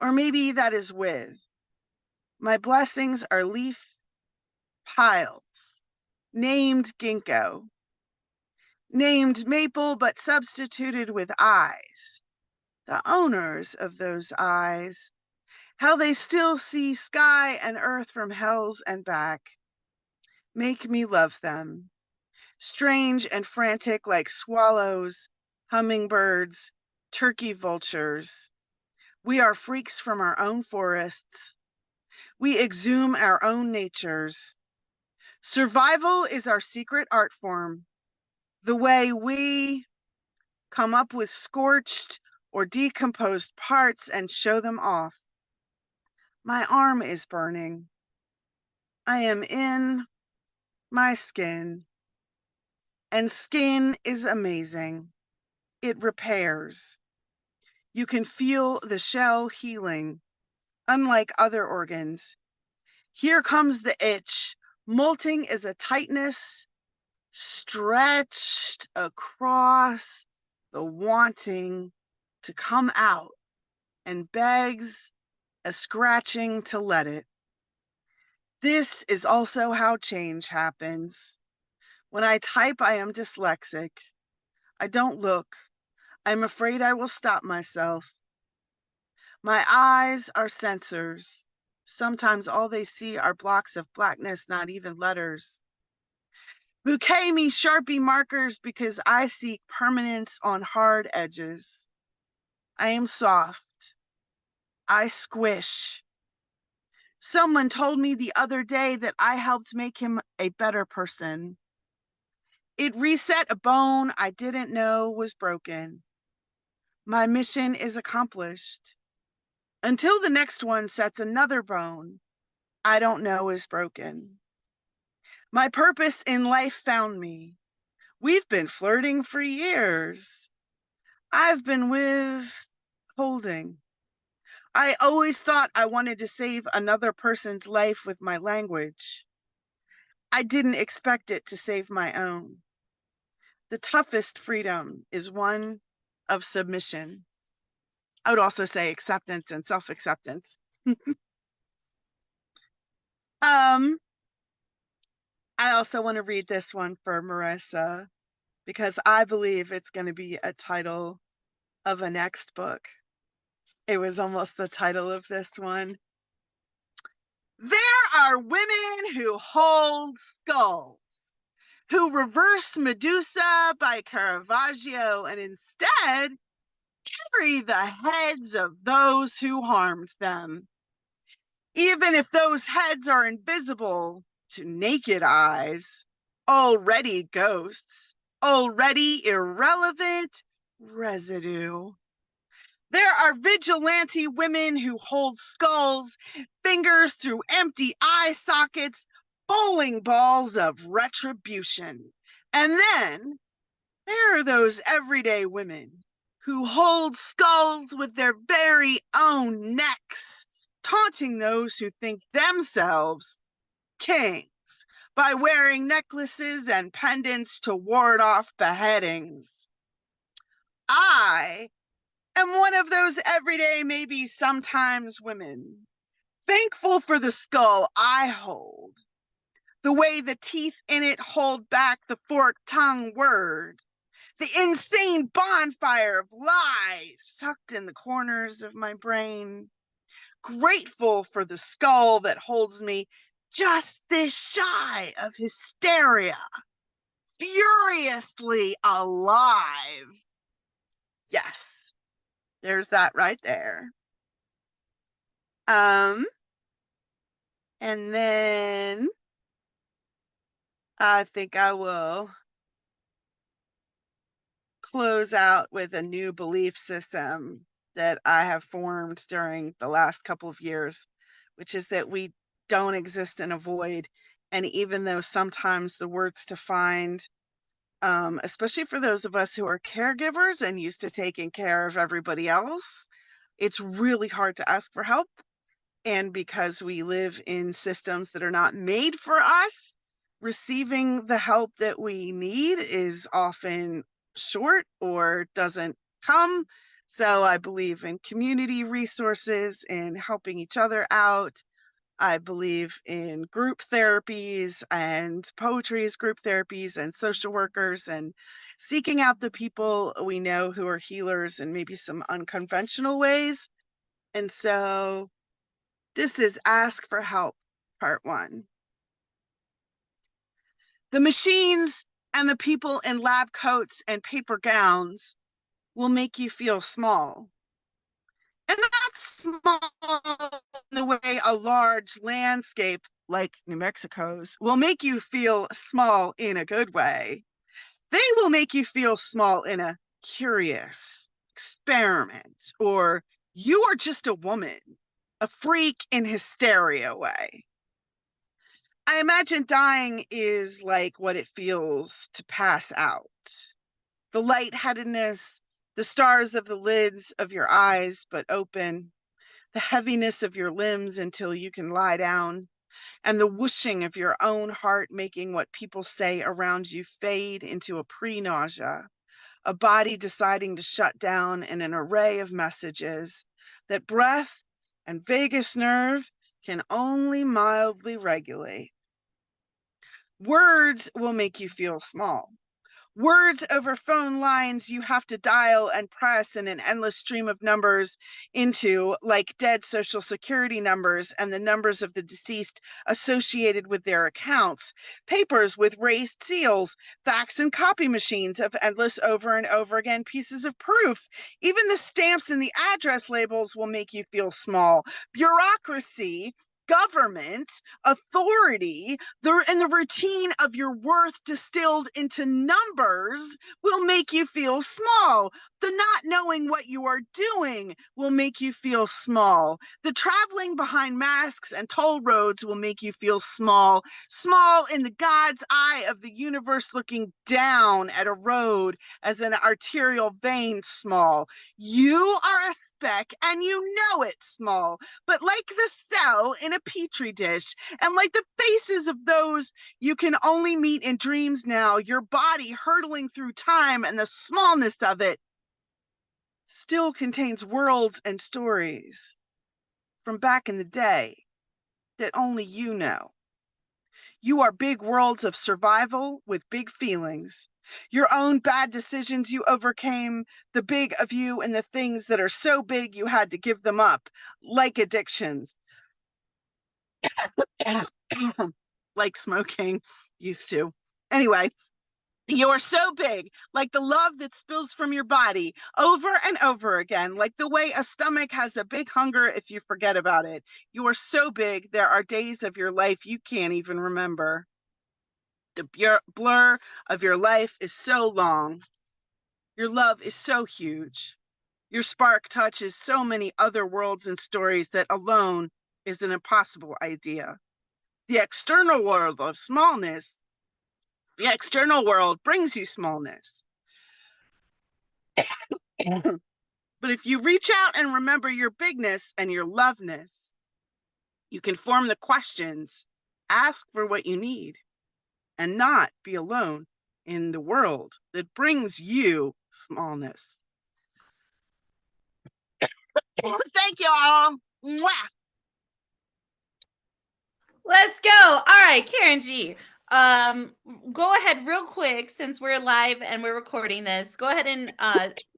or maybe that is with. My blessings are leaf piles, named ginkgo, named maple but substituted with eyes. The owners of those eyes, how they still see sky and earth from hells and back. Make me love them. strange and frantic like swallows, hummingbirds, turkey vultures. We are freaks from our own forests. We exhume our own natures. Survival is our secret art form. The way we come up with scorched or decomposed parts and show them off. My arm is burning. I am in my skin. And skin is amazing. It repairs. You can feel the shell healing, unlike other organs. Here comes the itch. Molting is a tightness stretched across the wanting to come out and begs a scratching to let it. This is also how change happens. When I type, I am dyslexic. I don't look. I'm afraid I will stop myself. My eyes are sensors. Sometimes all they see are blocks of blackness, not even letters. Bouquet me Sharpie markers because I seek permanence on hard edges. I am soft. I squish. Someone told me the other day that I helped make him a better person. It reset a bone I didn't know was broken. My mission is accomplished. Until the next one sets another bone I don't know is broken. My purpose in life found me. We've been flirting for years. I've been withholding. I always thought I wanted to save another person's life with my language. I didn't expect it to save my own. The toughest freedom is one of submission. I would also say acceptance and self-acceptance. I also want to read this one for Marissa because I believe it's going to be a title of a next book. It was almost the title of this one. There are women who hold skulls, who reverse Medusa by Caravaggio and instead carry the heads of those who harmed them. Even if those heads are invisible to naked eyes, already ghosts, already irrelevant residue. There are vigilante women who hold skulls, fingers through empty eye sockets, bowling balls of retribution. And then there are those everyday women who hold skulls with their very own necks, taunting those who think themselves kings by wearing necklaces and pendants to ward off beheadings. I am one of those everyday, maybe sometimes women, thankful for the skull I hold, the way the teeth in it hold back the forked tongue word, the insane bonfire of lies tucked in the corners of my brain, grateful for the skull that holds me just this shy of hysteria, furiously alive. Yes, there's that right there. And then I think I will close out with a new belief system that I have formed during the last couple of years, which is that we don't exist in a void. And even though sometimes the words to find, especially for those of us who are caregivers and used to taking care of everybody else, it's really hard to ask for help. And because we live in systems that are not made for us, receiving the help that we need is often short or doesn't come. So I believe in community resources, in helping each other out. I believe in group therapies and poetry as group therapies and social workers and seeking out the people we know who are healers in maybe some unconventional ways. And so this is Ask for Help, Part 1. The machines and the people in lab coats and paper gowns will make you feel small. And not small in the way a large landscape like New Mexico's will make you feel small in a good way. They will make you feel small in a curious experiment, or you are just a woman, a freak in hysteria way. I imagine dying is like what it feels to pass out. The lightheadedness, the stars of the lids of your eyes but open, the heaviness of your limbs until you can lie down, and the whooshing of your own heart making what people say around you fade into a pre-nausea, a body deciding to shut down in an array of messages that breath and vagus nerve can only mildly regulate. Words will make you feel small. Words over phone lines you have to dial and press in an endless stream of numbers into, like dead social security numbers and the numbers of the deceased associated with their accounts, papers with raised seals, fax and copy machines of endless over and over again pieces of proof. Even the stamps and the address labels will make you feel small. Bureaucracy, government, authority, and the routine of your worth distilled into numbers will make you feel small. The not knowing what you are doing will make you feel small. The traveling behind masks and toll roads will make you feel small. Small in the God's eye of the universe looking down at a road as an arterial vein small. You are a speck and you know it's small, but like the cell in a petri dish, and like the faces of those you can only meet in dreams now, your body hurtling through time and the smallness of it still contains worlds and stories from back in the day that only you know. You are big worlds of survival with big feelings. Your own bad decisions you overcame, the big of you and the things that are so big you had to give them up, like addictions. Like smoking used to. Anyway, you are so big, like the love that spills from your body over and over again, like the way a stomach has a big hunger if you forget about it. You are so big, there are days of your life you can't even remember. The blur of your life is so long. Your love is so huge. Your spark touches so many other worlds and stories that alone is an impossible idea. The external world of smallness, the external world brings you smallness. But if you reach out and remember your bigness and your loveness, you can form the questions, ask for what you need, and not be alone in the world that brings you smallness. Thank you all. Mwah. Let's go. All right, Karen G. Go ahead real quick, since we're live and we're recording this. Go ahead and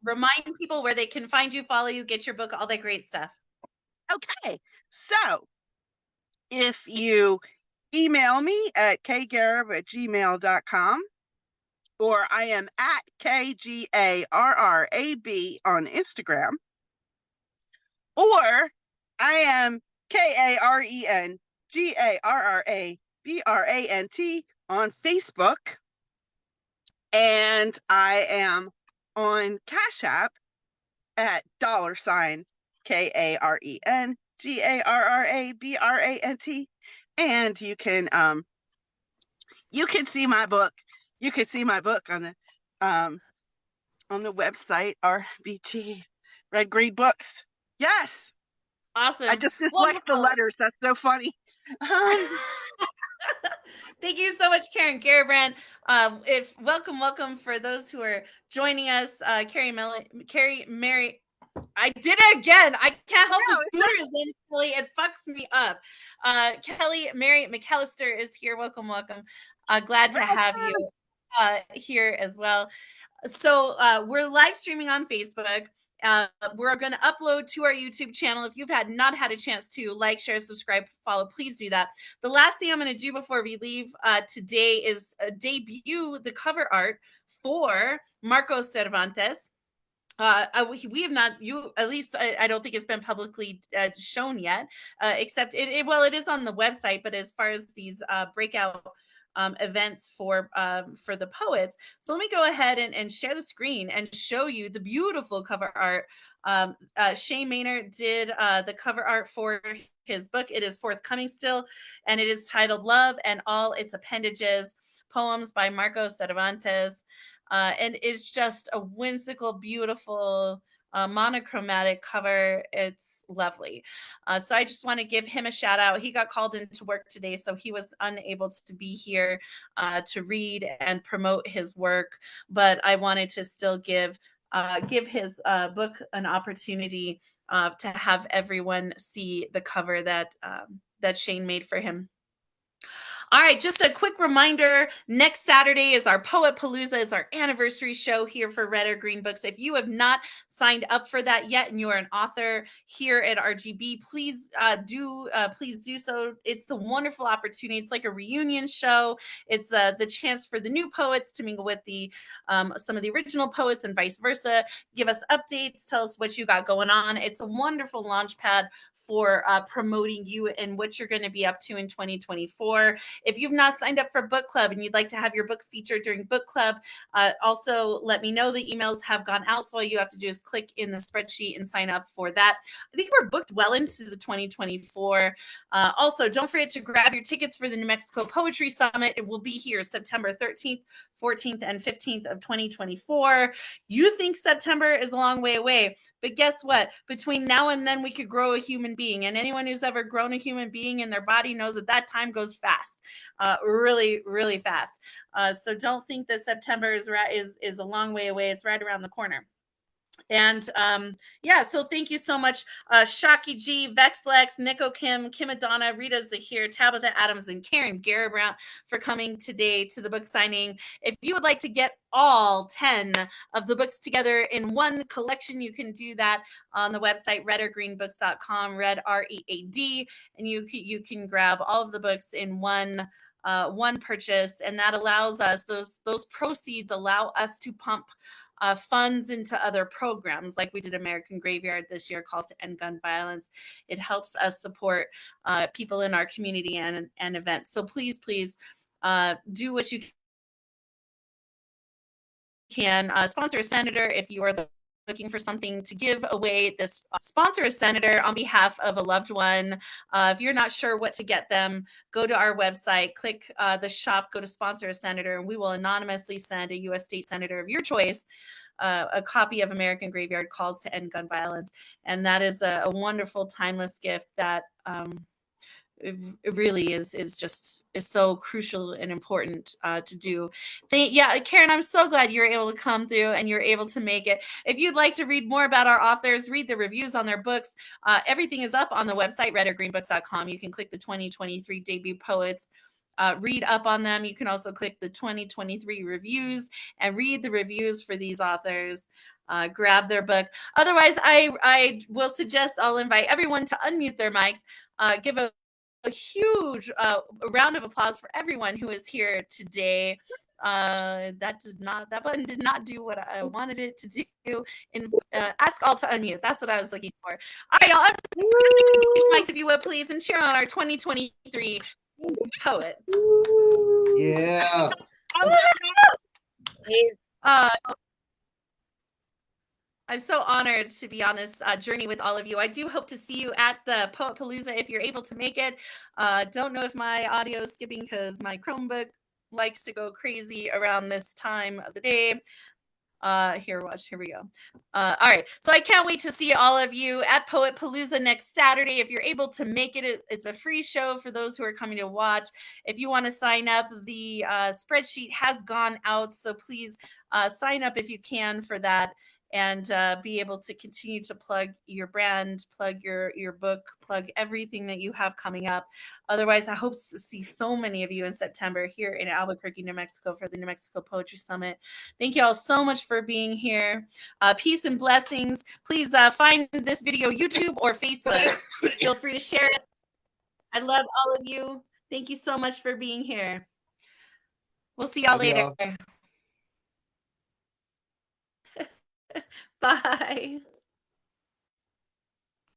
remind people where they can find you, follow you, get your book, all that great stuff. Okay, so if you email me at kgarab@gmail.com, or I am at KGARRAB on Instagram, or I am KARENGARRABRANT on Facebook, and I am on Cash App at $KARENGARRABRANT, and you can see my book. You can see my book on the website, RBG Red Green Books. Yes. Awesome. I just dyslexed the letters. That's so funny. Thank you so much, Karen Garabrand. Welcome for those who are joining us. Carrie Mary. I did it again. I can't help the spoilers in silly. It fucks me up. Kelly Mary McAllister is here. Welcome. Glad to have you here as well. So we're live streaming on Facebook. We're going to upload to our YouTube channel. If you've not had a chance to like, share, subscribe, follow, please do that. The last thing I'm going to do before we leave today is debut the cover art for Marcos Cervantes. We have not, at least I don't think it's been publicly shown yet, except it is on the website, but as far as these breakout events for the poets. So let me go ahead and share the screen and show you the beautiful cover art. Shane Maynard did the cover art for his book. It is forthcoming still, and it is titled Love and All Its Appendages, Poems by Marcos Cervantes. And it's just a whimsical, beautiful, monochromatic cover. It's lovely. So I just want to give him a shout out. He got called into work today, so he was unable to be here to read and promote his work. But I wanted to still give his book an opportunity to have everyone see the cover that Shane made for him. All right, just a quick reminder, next Saturday is our Poet Palooza, is our anniversary show here for Red or Green Books. If you have not signed up for that yet and you're an author here at RGB, please do so. It's a wonderful opportunity. It's like a reunion show. It's the chance for the new poets to mingle with the some of the original poets and vice versa. Give us updates, tell us what you got going on. It's a wonderful launch pad for promoting you and what you're going to be up to in 2024. If you've not signed up for book club and you'd like to have your book featured during book club, also let me know. The emails have gone out, so all you have to do is click in the spreadsheet and sign up for that. I think we're booked well into the 2024. Also, don't forget to grab your tickets for the New Mexico Poetry Summit. It will be here September 13th, 14th, and 15th of 2024. You think September is a long way away, but guess what? Between now and then, we could grow a human being, and anyone who's ever grown a human being in their body knows that time goes fast. Really, really fast. So don't think that September is a long way away. It's right around the corner. And yeah, so thank you so much, Shaki G, Vexlex, Nico Kim, Kim Adana, Rita Zahir, Tabitha Adams, and Karen Garibrandt for coming today to the book signing. If you would like to get all 10 of the books together in one collection, you can do that on the website redorgreenbooks.com, red READ, and you can grab all of the books in one purchase, and that allows us, those proceeds allow us to pump funds into other programs, like we did American Graveyard this year, Calls to End Gun Violence. It helps us support people in our community and events. So please do what you can. Sponsor a senator if you are looking for something to give away. This sponsor a senator on behalf of a loved one. If you're not sure what to get them, go to our website, click the shop, go to sponsor a senator, and we will anonymously send a U.S. state senator of your choice a copy of American Graveyard, Calls to End Gun Violence. And that is a wonderful, timeless gift that it really is so crucial and important to do. Karen, I'm so glad you're able to come through and you're able to make it. If you'd like to read more about our authors, read the reviews on their books, everything is up on the website, redorgreenbooks.com. You can click the 2023 debut poets, read up on them. You can also click the 2023 reviews and read the reviews for these authors. Grab their book. Otherwise, I will suggest, I'll invite everyone to unmute their mics, give a huge round of applause for everyone who is here today. That button did not do what I wanted it to do. And ask all to unmute. That's what I was looking for. All right, y'all. Mics, if you would, please, and cheer on our 2023 poets. Yeah. I'm so honored to be on this journey with all of you. I do hope to see you at the Poet Palooza if you're able to make it. Don't know if my audio is skipping because my Chromebook likes to go crazy around this time of the day. Here we go. All right, so I can't wait to see all of you at Poet Palooza next Saturday. If you're able to make it, it's a free show for those who are coming to watch. If you want to sign up, the spreadsheet has gone out, so please sign up if you can for that. and be able to continue to plug your brand, plug your book, plug everything that you have coming up. Otherwise, I hope to see so many of you in September here in Albuquerque, New Mexico for the New Mexico Poetry Summit. Thank you all so much for being here. Peace and blessings. Please find this video YouTube or Facebook. Feel free to share it. I love all of you. Thank you so much for being here. We'll see y'all Love later. y'all. Bye.